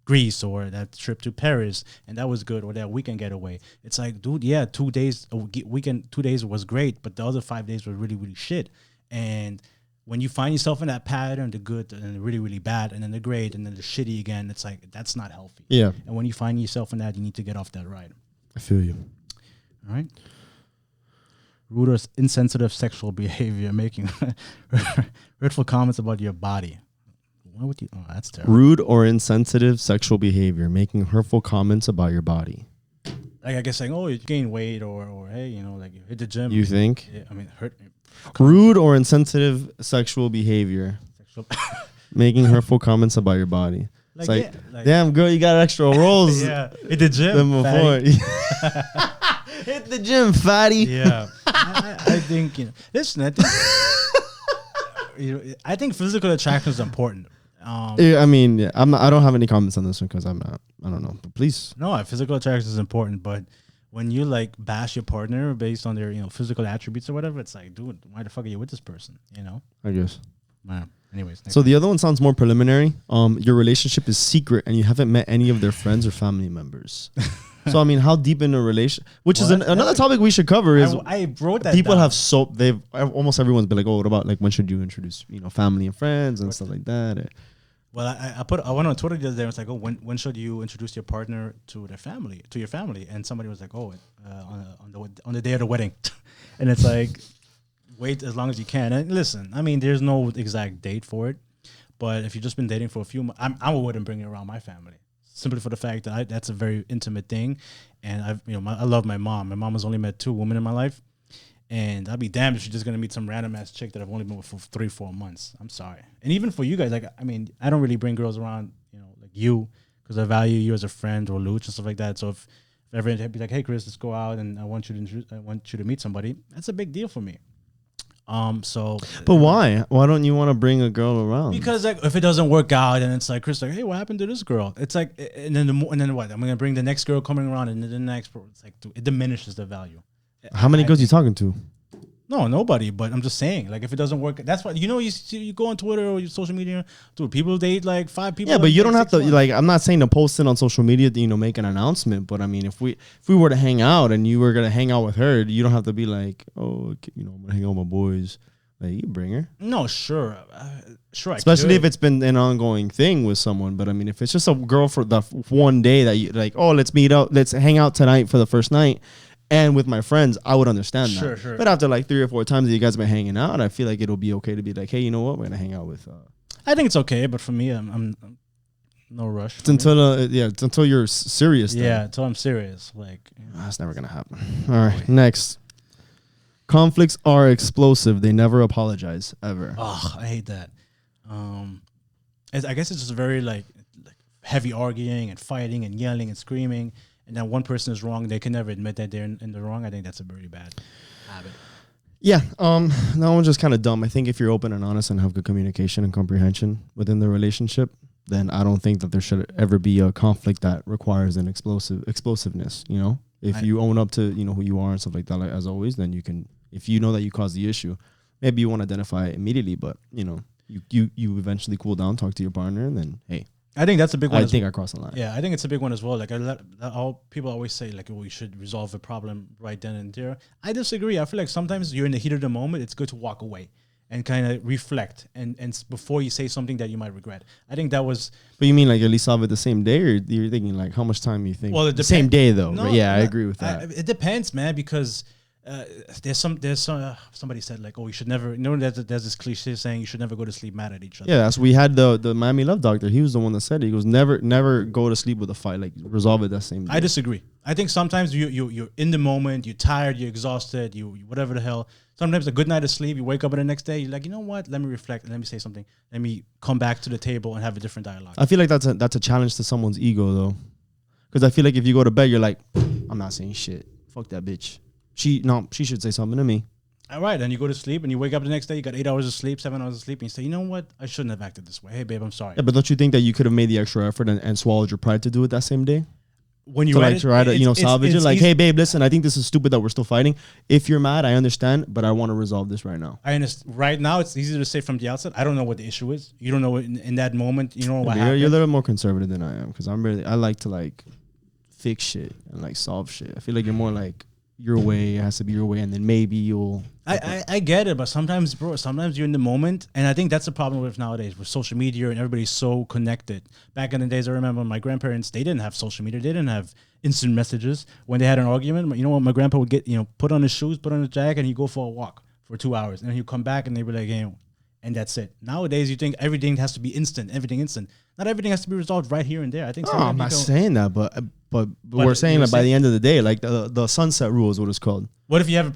Greece, or that trip to Paris, and that was good, or that weekend getaway. It's like, dude, yeah, 2 days a weekend, 2 days was great, but the other 5 days were really, really shit. And when you find yourself in that pattern, the good and the really, really bad, and then the great, and then the shitty again, it's like, that's not healthy. Yeah. And when you find yourself in that, you need to get off that ride. I feel you. All right. Rude or insensitive sexual behavior, making hurtful comments about your body. Why would you? Oh, that's terrible. Rude or insensitive sexual behavior, making hurtful comments about your body. Like, I guess saying, oh, you gained weight, or hey, like you hit the gym. You think? Yeah, I mean, hurt. Rude or insensitive sexual behavior, making hurtful comments about your body. It's like, damn, girl, you got extra rolls. Yeah, hit the gym than before. Hit the gym, fatty. Yeah, I think listen. I think physical attraction is important. Yeah, I mean, yeah, I don't have any comments on this one because I don't know. But please. No, physical attraction is important, but when you like bash your partner based on their physical attributes or whatever, it's like, dude, why the fuck are you with this person? I guess. Anyways. So the other one sounds more preliminary. Your relationship is secret and you haven't met any of their friends or family members. So I mean, how deep in a relation? Which is another topic we should cover. Is I wrote that people down. have almost everyone's been like, oh, what about like when should you introduce family and friends and stuff like that? Well, I went on Twitter the other day and was like, oh, when should you introduce your partner to your family? And somebody was like, oh, on the day of the wedding. And it's like, wait as long as you can. And listen, I mean, there's no exact date for it, but if you've just been dating for a few months, I wouldn't bring it around my family, simply for the fact that that's a very intimate thing. And I love my mom. My mom has only met 2 women in my life. And I'd be damned if she's just gonna meet some random ass chick that I've only been with for 3-4 months. I'm sorry. And even for you guys, like, I mean, I don't really bring girls around, like you, because I value you as a friend or Luch and stuff like that. So if ever be like, hey Chris, let's go out and I want you to meet somebody, that's a big deal for me. But why? Why don't you want to bring a girl around? Because like, if it doesn't work out, and it's like Chris, like, hey, what happened to this girl? It's like, and then what? I'm gonna bring the next girl coming around, and then the next. It's like, dude, it diminishes the value. How many girls you talking to? No, nobody. But I'm just saying, like, if it doesn't work, that's why you go on Twitter or your social media, dude. People date like 5 people. Yeah, but you don't have to like. I'm not saying to post it on social media to make an announcement. But I mean, if we were to hang out and you were gonna hang out with her, you don't have to be like, oh, I'm gonna hang out with my boys. Like, you bring her. No, sure, sure. Especially if it's been an ongoing thing with someone. But I mean, if it's just a girl for the one day that you like, oh, let's meet up, let's hang out tonight for the first night. And with my friends, I would understand that. Sure. But after like 3 or 4 times that you guys have been hanging out, I feel like it'll be okay to be like, hey, you know what? We're going to hang out with... I think it's okay, but for me, I'm no rush. It's until you're serious. Yeah, until I'm serious. Like, that's never going to happen. All right, next. Conflicts are explosive. They never apologize, ever. Oh, I hate that. I guess it's just very like heavy arguing and fighting and yelling and screaming. And then one person is wrong, they can never admit that they're in the wrong. I think that's a very bad habit. Yeah, that one's just kind of dumb. I think if you're open and honest and have good communication and comprehension within the relationship, then I don't think that there should ever be a conflict that requires an explosiveness. If you own up to who you are and stuff like that, like, as always, then you can. If you know that you caused the issue, maybe you won't identify it immediately, but you eventually cool down, talk to your partner, and then hey. I think that's a big one. I think I crossed the line. Yeah, I think it's a big one as well. Like, all people always say, like, we should resolve the problem right then and there. I disagree. I feel like sometimes you're in the heat of the moment. It's good to walk away and kind of reflect and before you say something that you might regret. I think that was. But you mean like at least solve it the same day, or you're thinking like how much time you think? Well, the same day though. No, right? Yeah, I agree with that. It depends, man, because there's somebody said like, oh, you should never. There's this cliche saying you should never go to sleep mad at each other. Yeah, that's we had the Miami Love Doctor. He was the one that said it. He goes, never go to sleep with a fight. Like resolve it that same day. I disagree. I think sometimes you're in the moment, you're tired, you're exhausted, you whatever the hell. Sometimes a good night of sleep, you wake up the next day, you're like, you know what? Let me reflect. Let me say something. Let me come back to the table and have a different dialogue. I feel like that's a challenge to someone's ego though, because I feel like if you go to bed, you're like, I'm not saying shit. Fuck that bitch. She should say something to me. All right, and you go to sleep and you wake up the next day, you got 8 hours of sleep, 7 hours of sleep, and you say, you know what? I shouldn't have acted this way. Hey, babe, I'm sorry. Yeah, but don't you think that you could have made the extra effort and swallowed your pride to do it that same day? When you try to salvage it, like, hey, babe, listen, I think this is stupid that we're still fighting. If you're mad, I understand, but I want to resolve this right now. I understand. Right now, it's easy to say from the outset. I don't know what the issue is. You don't know what in that moment. You know what happened. You're a little more conservative than I am because I like to like fix shit and like solve shit. I feel like you're more like your way. It has to be your way, and then maybe you'll. I get it, but sometimes, bro, sometimes you're in the moment, and I think that's the problem with nowadays with social media and everybody's so connected. Back in the days, I remember my grandparents, they didn't have social media, they didn't have instant messages. When they had an argument, you know what, my grandpa would get, put on his shoes, put on his jacket, and he'd go for a walk for 2 hours, and then he'd come back, and they'd be like, hey, and that's it. Nowadays, you think everything has to be instant, everything instant. Not everything has to be resolved right here and there. I think. No, I'm not saying that, but we're saying that by the end of the day, like the sunset rule is what it's called. What if you have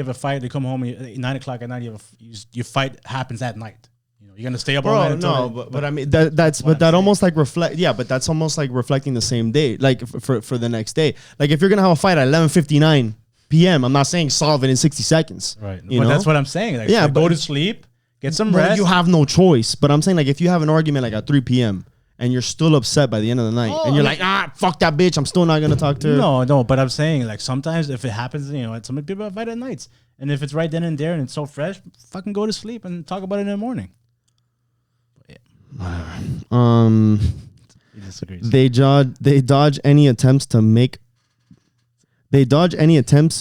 a fight? You come home at 9 o'clock at night. Your fight happens at night. You're gonna stay up all night. No, but I mean that almost like reflect. Yeah, but that's almost like reflecting the same day, like for the next day. Like if you're gonna have a fight at 11:59 p.m., I'm not saying solve it in 60 seconds. Right. But that's what I'm saying. Like, yeah, go to sleep. Get some rest. You have no choice. But I'm saying like if you have an argument like at 3 p.m. and you're still upset by the end of the night and you're like, fuck that bitch, I'm still not gonna talk to her. No, but I'm saying like sometimes if it happens, some people fight at nights, and if it's right then and there and it's so fresh, fucking go to sleep and talk about it in the morning. Whatever. He disagrees. They dodge any attempts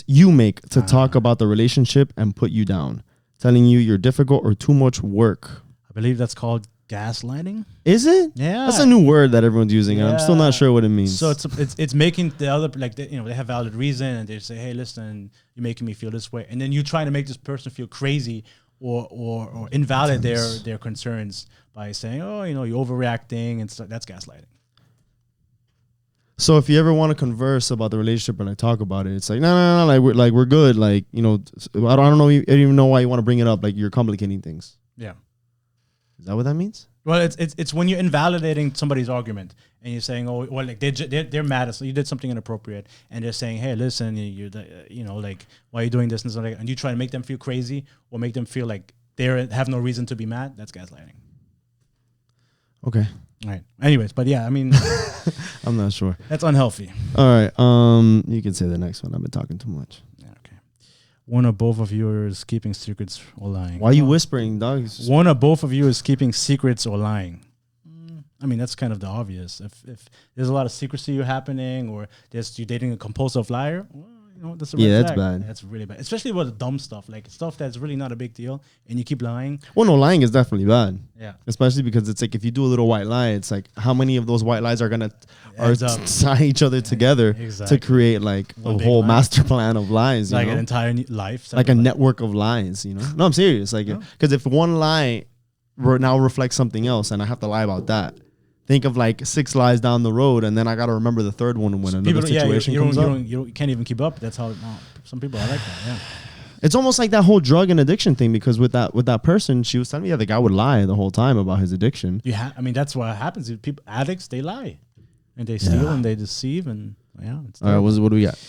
you make to talk about the relationship and put you down, telling you you're difficult or too much work. I believe that's called gaslighting. Is it? Yeah, that's a new word that everyone's using. Yeah. I'm still not sure what it means. So it's making the other they have valid reason and they say, hey, listen, you're making me feel this way, and then you try to make this person feel crazy or invalid their concerns by saying, oh, you're overreacting, and so that's gaslighting. So if you ever want to converse about the relationship and talk about it, it's like no, like we're good. Like I don't know, I don't even know why you want to bring it up. Like you're complicating things. Yeah. Is that what that means? Well, it's when you're invalidating somebody's argument and you're saying, oh, well, like they're mad, so you did something inappropriate, and they're saying, hey, listen, like why are you doing this and something, and you try to make them feel crazy or make them feel like they have no reason to be mad. That's gaslighting. Okay. All right. Anyways, but yeah, I mean, I'm not sure. That's unhealthy. All right. You can say the next one. I've been talking too much. Yeah, okay. One or both of you is keeping secrets or lying. Why are you whispering, dog? One or both of you is keeping secrets or lying. I mean, that's kind of the obvious. If there's a lot of secrecy happening, or you're dating a compulsive liar, well, that's a red flag. Bad. That's really bad, especially with the dumb stuff, like stuff that's really not a big deal, and you keep lying. Well, no, lying is definitely bad. Yeah, especially because it's like if you do a little white lie, it's like how many of those white lies are gonna tie each other together to create like a whole master plan of lies, like an entire life, like a network of lies. No, I'm serious. Like because if one lie now reflects something else, and I have to lie about that. Think of like 6 lies down the road, and then I got to remember the third one when another situation comes up. You can't even keep up. That's how some people are like that. Yeah, it's almost like that whole drug and addiction thing. Because with that person, she was telling me the guy would lie the whole time about his addiction. I mean, that's what happens. People, addicts, they lie, and they steal and they deceive, and It's all right, what do we got?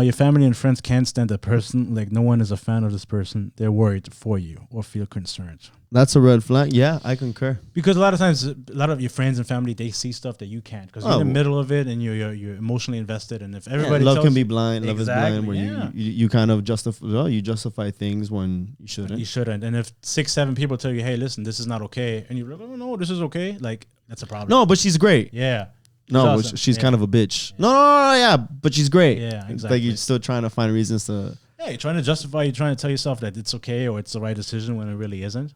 Your family and friends can't stand a person. Like, no one is a fan of this person. They're worried for you or feel concerned. That's a red flag. Yeah, I concur. Because a lot of times, a lot of your friends and family, they see stuff that you can't. Because you're in the middle of it and you're emotionally invested. And if everybody love can be blind. Love is blind. Where you kind of justify things when you shouldn't. You shouldn't. And if 6, 7 people tell you, hey, listen, this is not okay. And you're like, oh, no, this is okay. Like, that's a problem. No, but she's great. Yeah. No, awesome. She's kind of a bitch. Yeah. No, but she's great. Yeah, exactly. Like you're still trying to find reasons to. Yeah, you're trying to justify. You're trying to tell yourself that it's okay or it's the right decision when it really isn't.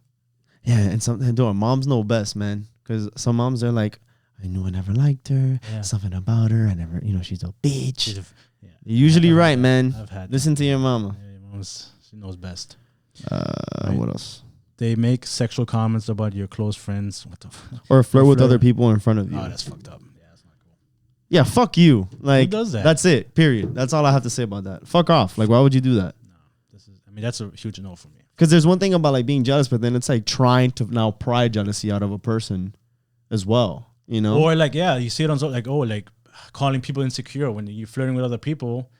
Yeah, and something doing. Moms know best, man. Because some moms are like, I knew I never liked her. Yeah. Something about her. I never, she's a bitch. You're usually right, man. Listen to your mama. Yeah, your mom's, she knows best. Right. What else? They make sexual comments about your close friends. What the fuck? Or flirt with other people in front of you. Oh, that's fucked up. Yeah, that's not cool. Yeah, fuck you. Like, who does that? That's it. Period. That's all I have to say about that. Fuck off. Like, why would you do that? No, that's a huge no for me. Because there's one thing about like being jealous, but then it's like trying to now pry jealousy out of a person as well. Or like, yeah, you see it on like, like calling people insecure when you're flirting with other people.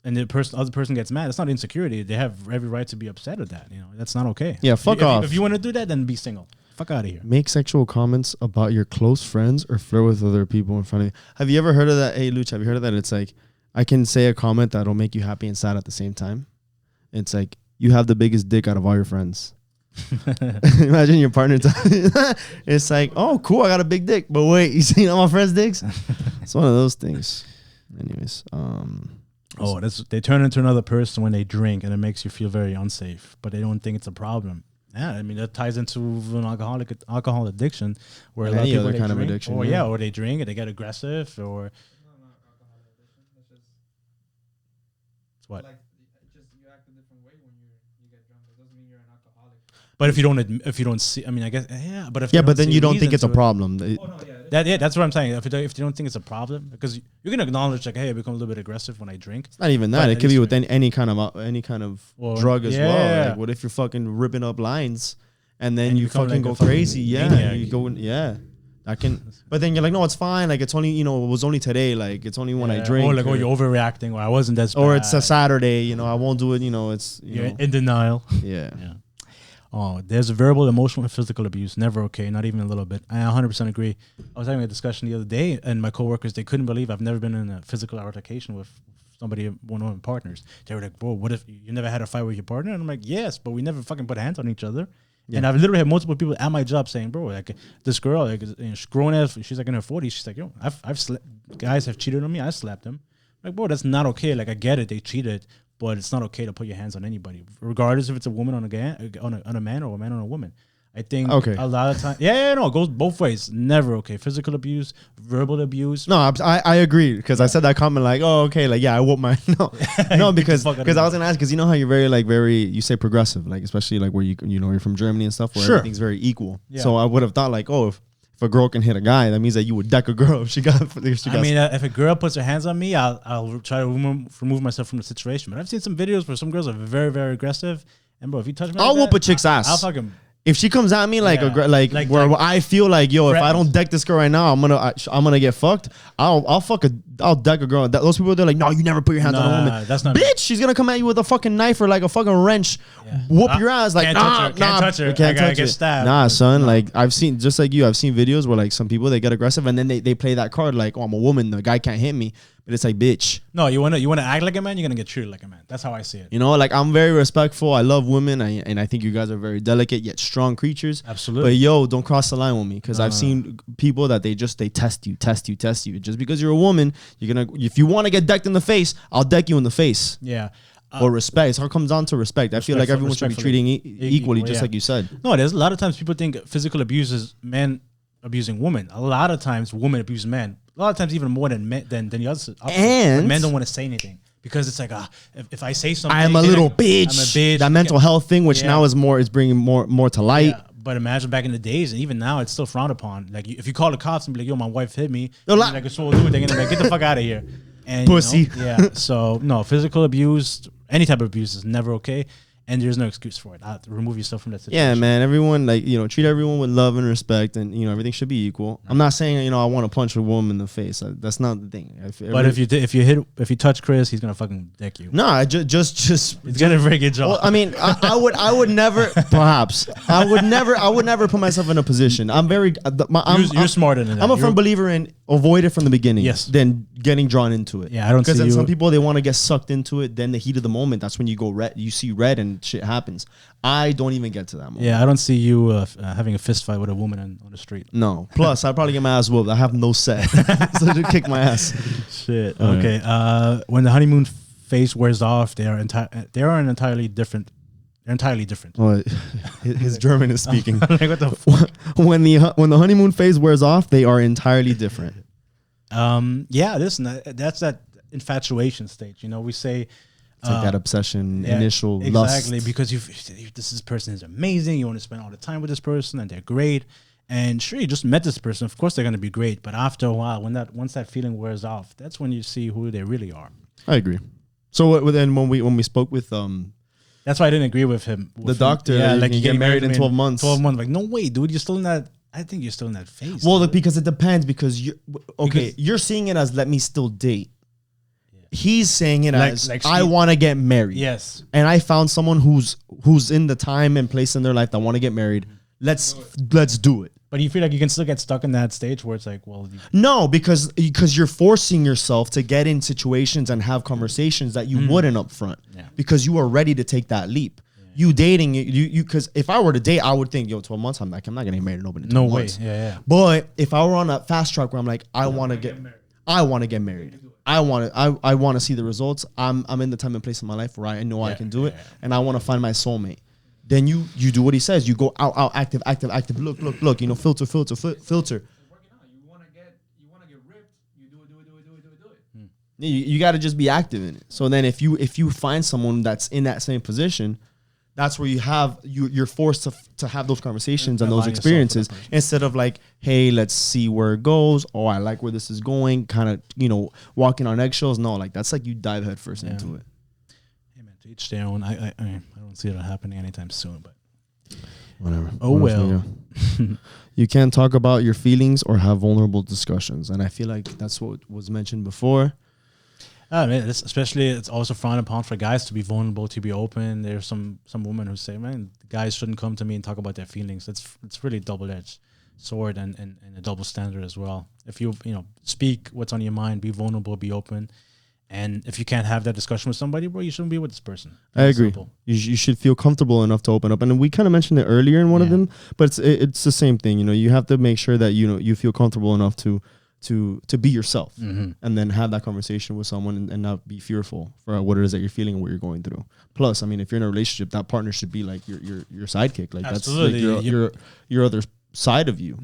And the other person gets mad. It's not insecurity. They have every right to be upset with that. That's not okay. Yeah, fuck off. If you want to do that, then be single. Fuck out of here. Make sexual comments about your close friends or flirt with other people in front of you. Have you ever heard of that? Hey, Luch, have you heard of that? It's like, I can say a comment that'll make you happy and sad at the same time. It's like, you have the biggest dick out of all your friends. Imagine your partner. It's like, oh, cool, I got a big dick. But wait, you seen all my friends' dicks? It's one of those things. Anyways, they turn into another person when they drink, and it makes you feel very unsafe. But they don't think it's a problem. Yeah, I mean that ties into an alcohol addiction, where a lot of people other kind drink, of addiction, or they drink and they get aggressive, or it's what. Like, just you act a different way when you get drunk. It doesn't mean you're an alcoholic. But if you don't see, I mean, I guess but then you don't think it's a problem. That's what I'm saying. If you don't think it's a problem, because you're gonna acknowledge like, hey, I become a little bit aggressive when I drink. It's not even that. It could be with any kind of drug as well. Like, what if you're fucking ripping up lines and then you fucking go crazy? Yeah, you go. Yeah, I can. But then you're like, no, it's fine. Like it's only it was only today. Like it's only when I drink. Or like, you're overreacting. Or I wasn't that. Or it's a Saturday. I won't do it. It's you're in denial. Yeah. Oh, there's verbal, emotional, and physical abuse. Never okay, not even a little bit. I 100% agree. I was having a discussion the other day, and my coworkers, they couldn't believe I've never been in a physical altercation with somebody, one of my partners. They were like, bro, what if you never had a fight with your partner? And I'm like, yes, but we never fucking put hands on each other. Yeah. And I've literally had multiple people at my job saying, bro, like this girl, like she's grown as, she's like in her 40s. She's like, yo, guys have cheated on me. I slapped them. Like, bro, that's not okay. Like, I get it. They cheated. But it's not okay to put your hands on anybody, regardless if it's a woman on a man or a man on a woman. I think a lot of times, it goes both ways. Never okay. Physical abuse, verbal abuse. No, I agree, because I said that comment like, oh, okay, like, yeah, I whoop my no, because I was gonna ask, because you know how you're very you say progressive, like especially like where you're from Germany and stuff, where everything's very equal. Yeah. So I would have thought like, oh, if a girl can hit a guy, that means that you would deck a girl if she got. If a girl puts her hands on me, I'll try to remove myself from the situation. But I've seen some videos where some girls are very, very aggressive. And bro, if you touch me, I'll whoop a chick's ass. I'll fucking. If she comes at me like where I feel like, yo, if I don't deck this girl right now, I'm gonna get fucked. I'll deck a girl. Those people, they're like, no, you never put your hands on a woman. That's not. Bitch, she's gonna come at you with a fucking knife or like a fucking wrench, whoop your ass. Like, can't touch her. Can't touch her. Stabbed. Nah, son. Like I've seen, just like you, I've seen videos where like some people, they get aggressive and then they play that card like, oh, I'm a woman, the guy can't hit me. But it's like, bitch. No, you wanna act like a man, you're gonna get treated like a man. That's how I see it. Like I'm very respectful. I love women, and I think you guys are very delicate yet strong creatures. Absolutely. But yo, don't cross the line with me, because I've seen people that they test you. Just because you're a woman, if you want to get decked in the face, I'll deck you in the face. Yeah. Or respect. So it comes down to respect. I feel like everyone should be treating equally, just like you said. No, there's a lot of times people think physical abuse is men abusing women. A lot of times women abuse men. A lot of times even more than men than the others. And men don't want to say anything, because it's like, if I say something, I'm a little bitch. I'm a bitch. That mental health thing, which now is bringing more to light. Yeah. But imagine back in the days, and even now, it's still frowned upon. Like if you call the cops and be like, "Yo, my wife hit me," like a soul dude, they're gonna be like, "Get the fuck out of here." And pussy. So no, physical abuse, any type of abuse is never okay. And there's no excuse for it. Remove yourself from that situation. Yeah, man. Everyone, treat everyone with love and respect, and everything should be equal. I'm not saying I want to punch a woman in the face. That's not the thing. But if you touch Chris, he's gonna fucking deck you. No, just he's gonna very good job. Well, I mean, I would never. Perhaps I would never put myself in a position. I'm very. You're smarter than that. I'm a firm believer in avoid it from the beginning. Yes. Then getting drawn into it. Yeah, I don't see. Because then some people, they want to get sucked into it. Then the heat of the moment, that's when you go red. You see red and shit happens. I don't even get to that moment. Yeah, I don't see you having a fist fight with a woman on the street. No. Plus, I'd probably get my ass whooped. I have no set. So just kick my ass. Shit. Okay. When the honeymoon phase wears off, they are entirely different. They're entirely different. Well, his German is speaking. Like, what the fuck? When the honeymoon phase wears off, they are entirely different. Yeah, listen, that's that infatuation stage. You know, we say it's like that obsession, initial lust. Exactly, because this person is amazing. You want to spend all the time with this person, and they're great. And sure, you just met this person. Of course, they're going to be great. But after a while, once that feeling wears off, that's when you see who they really are. I agree. So then when we spoke with that's why I didn't agree with him. The doctor, yeah, like you get married in 12 months. 12 months, like no way, dude. You're still in that. I think you're still in that phase. Well, because it depends. Because you're seeing it as let me still date. He's saying it as I want to get married. Yes. And I found someone who's in the time and place in their life that want to get married. Let's do it. But you feel like you can still get stuck in that stage where it's like, well, no, because you're forcing yourself to get in situations and have conversations that you wouldn't up front because you are ready to take that leap. Yeah. You dating, you because if I were to date, I would think, 12 months, I'm not gonna get married in 12 months. No way. Yeah. But if I were on a fast track where I'm like, I want to get married. I want to see the results. I'm in the time and place in my life where I know I can do it, and I want to find my soulmate. Then you do what he says. You go out, active. Look. Filter. You want to get ripped. You do it. You got to just be active in it. So then if you find someone that's in that same position, that's where you're forced to have those conversations and those experiences instead of like, hey, let's see where it goes. Oh, I like where this is going. Kind of, walking on eggshells. No, like that's like you dive headfirst into it. Hey man, to each their own. I don't see it happening anytime soon, but whatever. Oh well. You can't talk about your feelings or have vulnerable discussions, and I feel like that's what was mentioned before. I mean, it's also frowned upon for guys to be vulnerable, to be open. There's some women who say, man, guys shouldn't come to me and talk about their feelings. It's really double-edged sword and a double standard as well. If you speak what's on your mind, be vulnerable, be open. And if you can't have that discussion with somebody, bro, you shouldn't be with this person. I agree. You should feel comfortable enough to open up. And we kind of mentioned it earlier in one of them, but it's the same thing. You have to make sure that you feel comfortable enough to be yourself, and then have that conversation with someone and not be fearful for what it is that you're feeling and what you're going through. Plus, I mean, if you're in a relationship, that partner should be like your sidekick. Like absolutely. That's like your other side of you.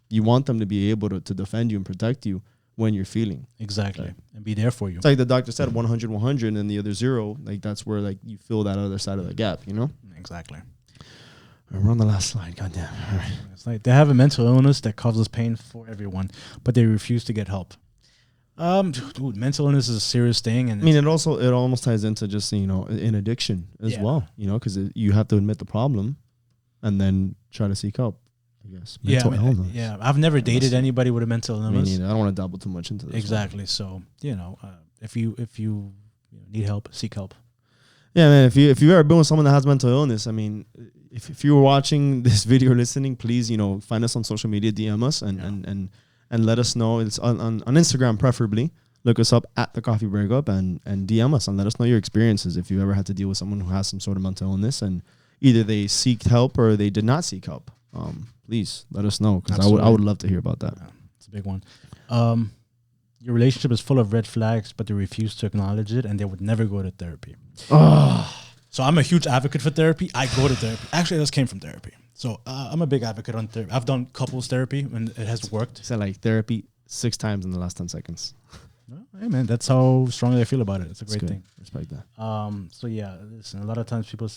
You want them to be able to defend you and protect you when you're feeling exactly and be there for you. It's like the doctor said, 100 and the other 0. Like that's where like you fill that other side of the gap. Exactly. We're on the last slide. Goddamn. All right. It's like they have a mental illness that causes pain for everyone, but they refuse to get help. Dude, mental illness is a serious thing, and I mean, it almost ties into just an addiction as well. Because you have to admit the problem, and then try to seek help. I guess. Mental illness. Yeah. I've never dated anybody with a mental illness. Me neither. I don't want to dabble too much into this. Exactly. So if you need help, seek help. Yeah, man. If you've ever been with someone that has mental illness, I mean, if you were watching this video or listening, please, find us on social media, DM us and let us know. It's on Instagram preferably. Look us up at the Coffee Breakup and DM us and let us know your experiences if you've ever had to deal with someone who has some sort of mental illness and either they seeked help or they did not seek help. Please let us know because I would love to hear about that. Yeah, it's a big one. Your relationship is full of red flags, but they refuse to acknowledge it and they would never go to therapy. So I'm a huge advocate for therapy. I go to therapy. Actually, this came from therapy. So I'm a big advocate on therapy. I've done couples therapy and it has worked. Said like therapy 6 times in the last 10 seconds. Well, hey man, that's how strongly I feel about it. It's a great thing. Respect that. So yeah, listen, a lot of times people,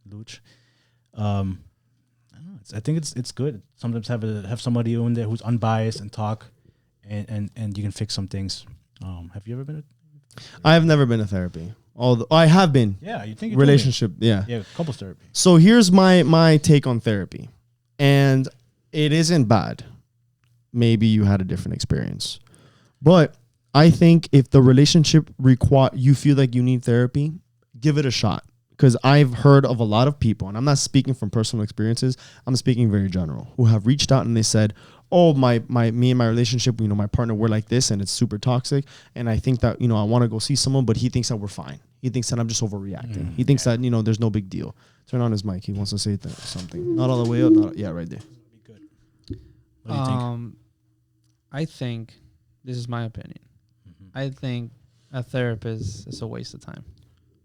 looch. I think it's good. Sometimes have somebody in there who's unbiased and talk, and you can fix some things. Have you ever been? I have never been to therapy. Although I have been. Yeah, you think relationship? Yeah, couples therapy. So here's my take on therapy, and it isn't bad. Maybe you had a different experience, but I think if the relationship you feel like you need therapy, give it a shot. Because I've heard of a lot of people, and I'm not speaking from personal experiences, I'm speaking very general, who have reached out and they said, oh, me and my relationship, my partner, we're like this and it's super toxic. And I think that, I want to go see someone, but he thinks that we're fine. He thinks that I'm just overreacting. He thinks that, there's no big deal. Turn on his mic. He wants to say something. Not all the way up. Right there. Be good. What do you think? I think, this is my opinion. I think a therapist is a waste of time.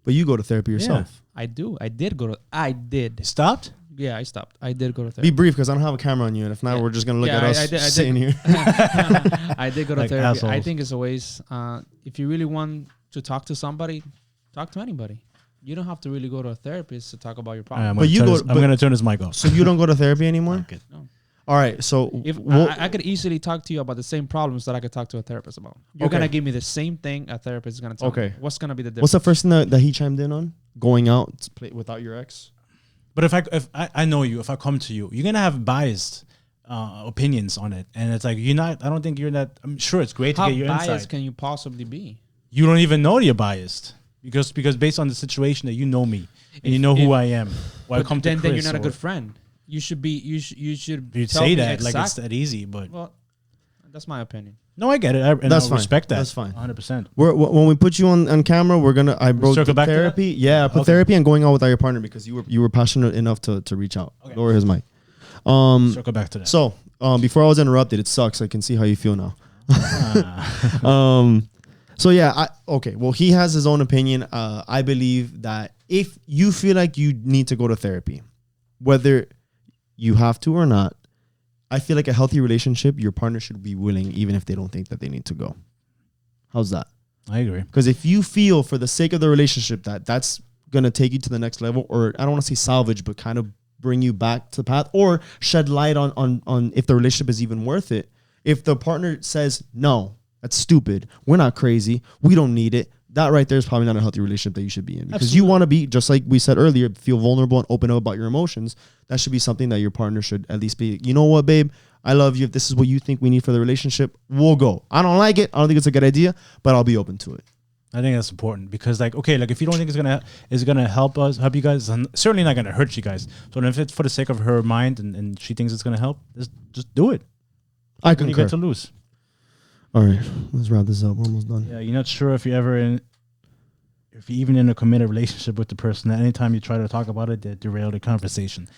But you go to therapy yourself. I do. I did go to. I did. You stopped? Yeah, I stopped. I did go to therapy. Be brief, because I don't have a camera on you, and if not, we're just gonna look at us sitting here. I did go to Like therapy. assholes. I think it's a waste. If you really want to talk to somebody, talk to anybody. You don't have to really go to a therapist to talk about your problem. But you go. I'm gonna turn this mic off. So you don't go to therapy anymore? Okay. No. All right. So If I could easily talk to you about the same problems that I could talk to a therapist about. You're Okay. gonna give me the same thing a therapist is gonna tell me. Okay. What's gonna be the difference? what's the first thing that he chimed in on? Going out to play without your ex? But if I know you, if I come to you, you're gonna have biased opinions on it, and it's like you're not. I don't think you're that. I'm sure it's great to How get your biased insight. can you possibly be? You don't even know you're biased because based on the situation that you know me and you know who I am. Why But come to then Chris you're not a or- good friend. You should be. You should. You'd tell say me that like it's exact- that easy, but Well, that's my opinion. no, I get it. And That's I fine. respect that. That's fine. 100%. When we put you on camera, we're gonna. I broke circle the back to that? therapy. Yeah, put Okay. therapy and going out without your partner because you were passionate enough to reach out. Okay. Lower his mic. Circle back to that. So before I was interrupted, it sucks. I can see how you feel now. So yeah, okay. Well, he has his own opinion. I believe that if you feel like you need to go to therapy, whether you have to or not, I feel like a healthy relationship, your partner should be willing, even if they don't think that they need to go. How's that? I agree. Because if you feel for the sake of the relationship that that's going to take you to the next level, or I don't want to say salvage, but kind of bring you back to the path or shed light on if the relationship is even worth it. If the partner says, no, that's stupid, we're not crazy, we don't need it, that right there is probably not a healthy relationship that you should be in. Because you want to be, just like we said earlier, feel vulnerable and open up about your emotions. That should be something that your partner should at least be, you know what, babe, I love you. If this is what you think we need for the relationship, we'll go. I don't like it. I don't think it's a good idea, but I'll be open to it. I think that's important because, like, okay, like if you don't think it's gonna help you guys, it's certainly not gonna hurt you guys. So if it's for the sake of her mind and she thinks it's gonna help, just do it. I What do you concur. got to lose? All right, let's wrap this up. We're almost done. Yeah, you're not sure if you're even in a committed relationship with the person. That anytime you try to talk about it, they derail the conversation.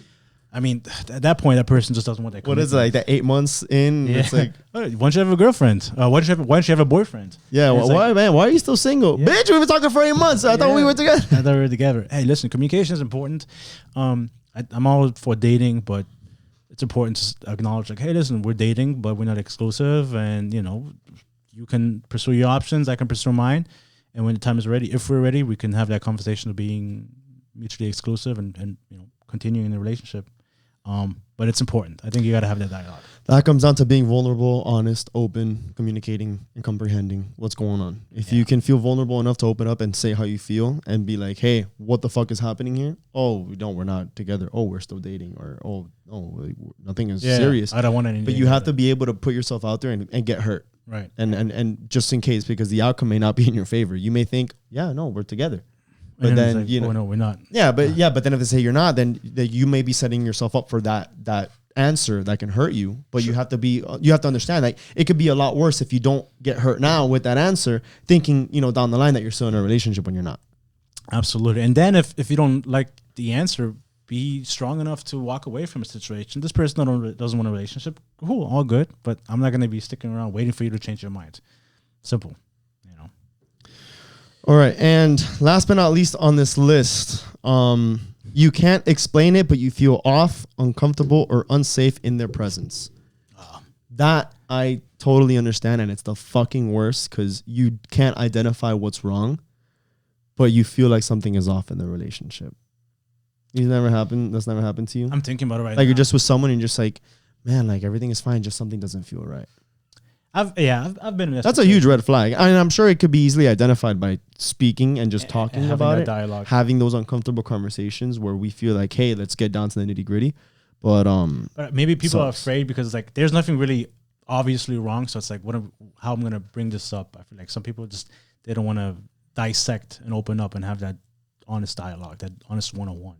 I mean, at that point, that person just doesn't want that. What is it, like that 8 months in? Yeah. It's like, Why don't you have a girlfriend? Why don't you have a boyfriend? yeah, And it's why, like- man? Why are you still single? Yeah. Bitch, we've been talking for 8 months. I thought we Yeah. were together. I thought we were together. Hey, listen, communication is important. I'm all for dating, but it's important to acknowledge, like, hey, listen, we're dating, but we're not exclusive, and you can pursue your options, I can pursue mine, and when the time is ready, if we're ready, we can have that conversation of being mutually exclusive and continuing the relationship. But it's important. I think you got to have that dialogue. That comes down to being vulnerable, honest, open, communicating, and comprehending what's going on. If you can feel vulnerable enough to open up and say how you feel and be like, hey, what the fuck is happening here? Oh, we're not together. Oh, we're still dating. Or, like, nothing is serious. I don't want anything. But you have to be able to put yourself out there and get hurt. Right. And just in case, because the outcome may not be in your favor. You may think, yeah, no, we're together. But And then, it's like, oh, no, we're not. Yeah, but then if they say you're not, then you may be setting yourself up for that answer that can hurt you. But you have to understand, like, it could be a lot worse if you don't get hurt now with that answer, thinking, down the line that you're still in a relationship when you're not. Absolutely. And then if you don't like the answer, be strong enough to walk away from a situation. This person doesn't want a relationship. Cool, all good. But I'm not going to be sticking around waiting for you to change your mind. Simple. All right. And last but not least on this list, you can't explain it, but you feel off, uncomfortable, or unsafe in their presence. That I totally understand. And it's the fucking worst because you can't identify what's wrong, but you feel like something is off in the relationship. That's never happened to you? I'm thinking about it right now. Like you're just with someone and you're just like, man, like everything is fine, just something doesn't feel right. I've been in that That's a huge red flag. I mean, I'm sure it could be easily identified by speaking and just talking having about that it, dialogue. having those uncomfortable conversations where we feel like, hey, let's get down to the nitty gritty. But maybe people are sucks. afraid because like there's nothing really obviously wrong. So it's like, how I'm gonna bring this up? I feel like some people they don't want to dissect and open up and have that honest dialogue, that honest 101.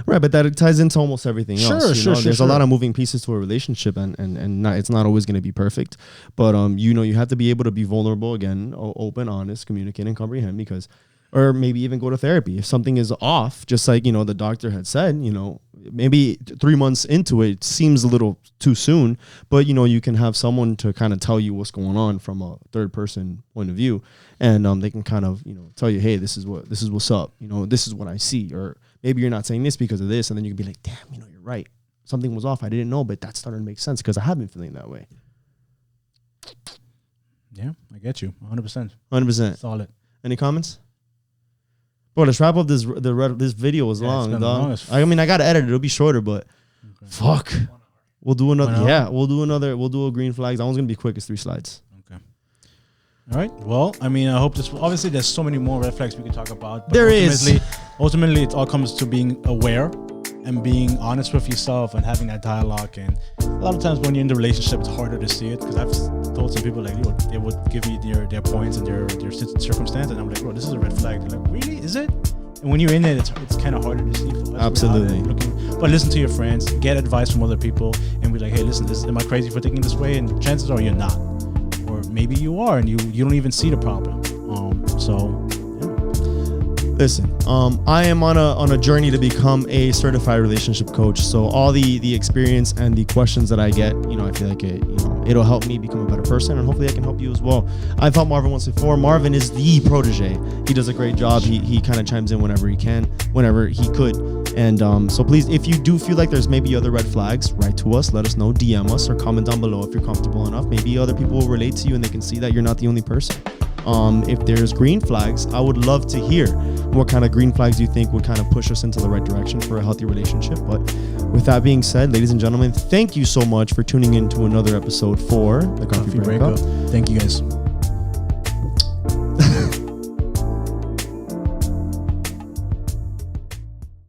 right, but that ties into almost everything else. Sure. There's a lot of moving pieces to a relationship, and not, it's not always going to be perfect. But you have to be able to be vulnerable again, open, honest, communicate, and comprehend. Because or maybe even go to therapy. If something is off, just like, the doctor had said, maybe 3 months into it seems a little too soon, but you can have someone to kind of tell you what's going on from a third person point of view, and they can kind of tell you, hey, this is what's up, this is what I see, or maybe you're not saying this because of this, and then you can be like, damn, you're right, something was off, I didn't know, but that's starting to make sense because I have been feeling that way. Yeah, I get you 100%. Solid. Any comments? Bro, let's wrap up this video was long, dog. I mean, I gotta edit it. It'll be shorter, but fuck. We'll do another. Yeah, we'll do a green flags. That one's gonna be quick. It's 3 slides. Okay. All right. Well, I mean, I hope this. Obviously, there's so many more red flags we can talk about. But ultimately, it all comes to being aware and being honest with yourself and having that dialogue. And a lot of times when you're in the relationship, it's harder to see it, because I've told some people, like, they would give me their points and their circumstance, and I'm like, bro, this is a red flag. They're like, really? Is it? And when you're in it, it's kind of harder to see for us. Absolutely. But listen to your friends, get advice from other people, and be like, hey, listen, am I crazy for thinking this way? And chances are you're not, or maybe you are, and you don't even see the problem. Listen, I am on a journey to become a certified relationship coach. So all the experience and the questions that I get, I feel like it'll help me become a better person, and hopefully I can help you as well. I've helped Marvin once before. Marvin is the protege. He does a great job. He kind of chimes in whenever he can, whenever he could. And so please, if you do feel like there's maybe other red flags, write to us, let us know, DM us, or comment down below if you're comfortable enough. Maybe other people will relate to you and they can see that you're not the only person. If there's green flags, I would love to hear what kind of green flags you think would kind of push us into the right direction for a healthy relationship. But with that being said, ladies and gentlemen, thank you so much for tuning in to another episode for the Coffee Breakup. Thank you, guys.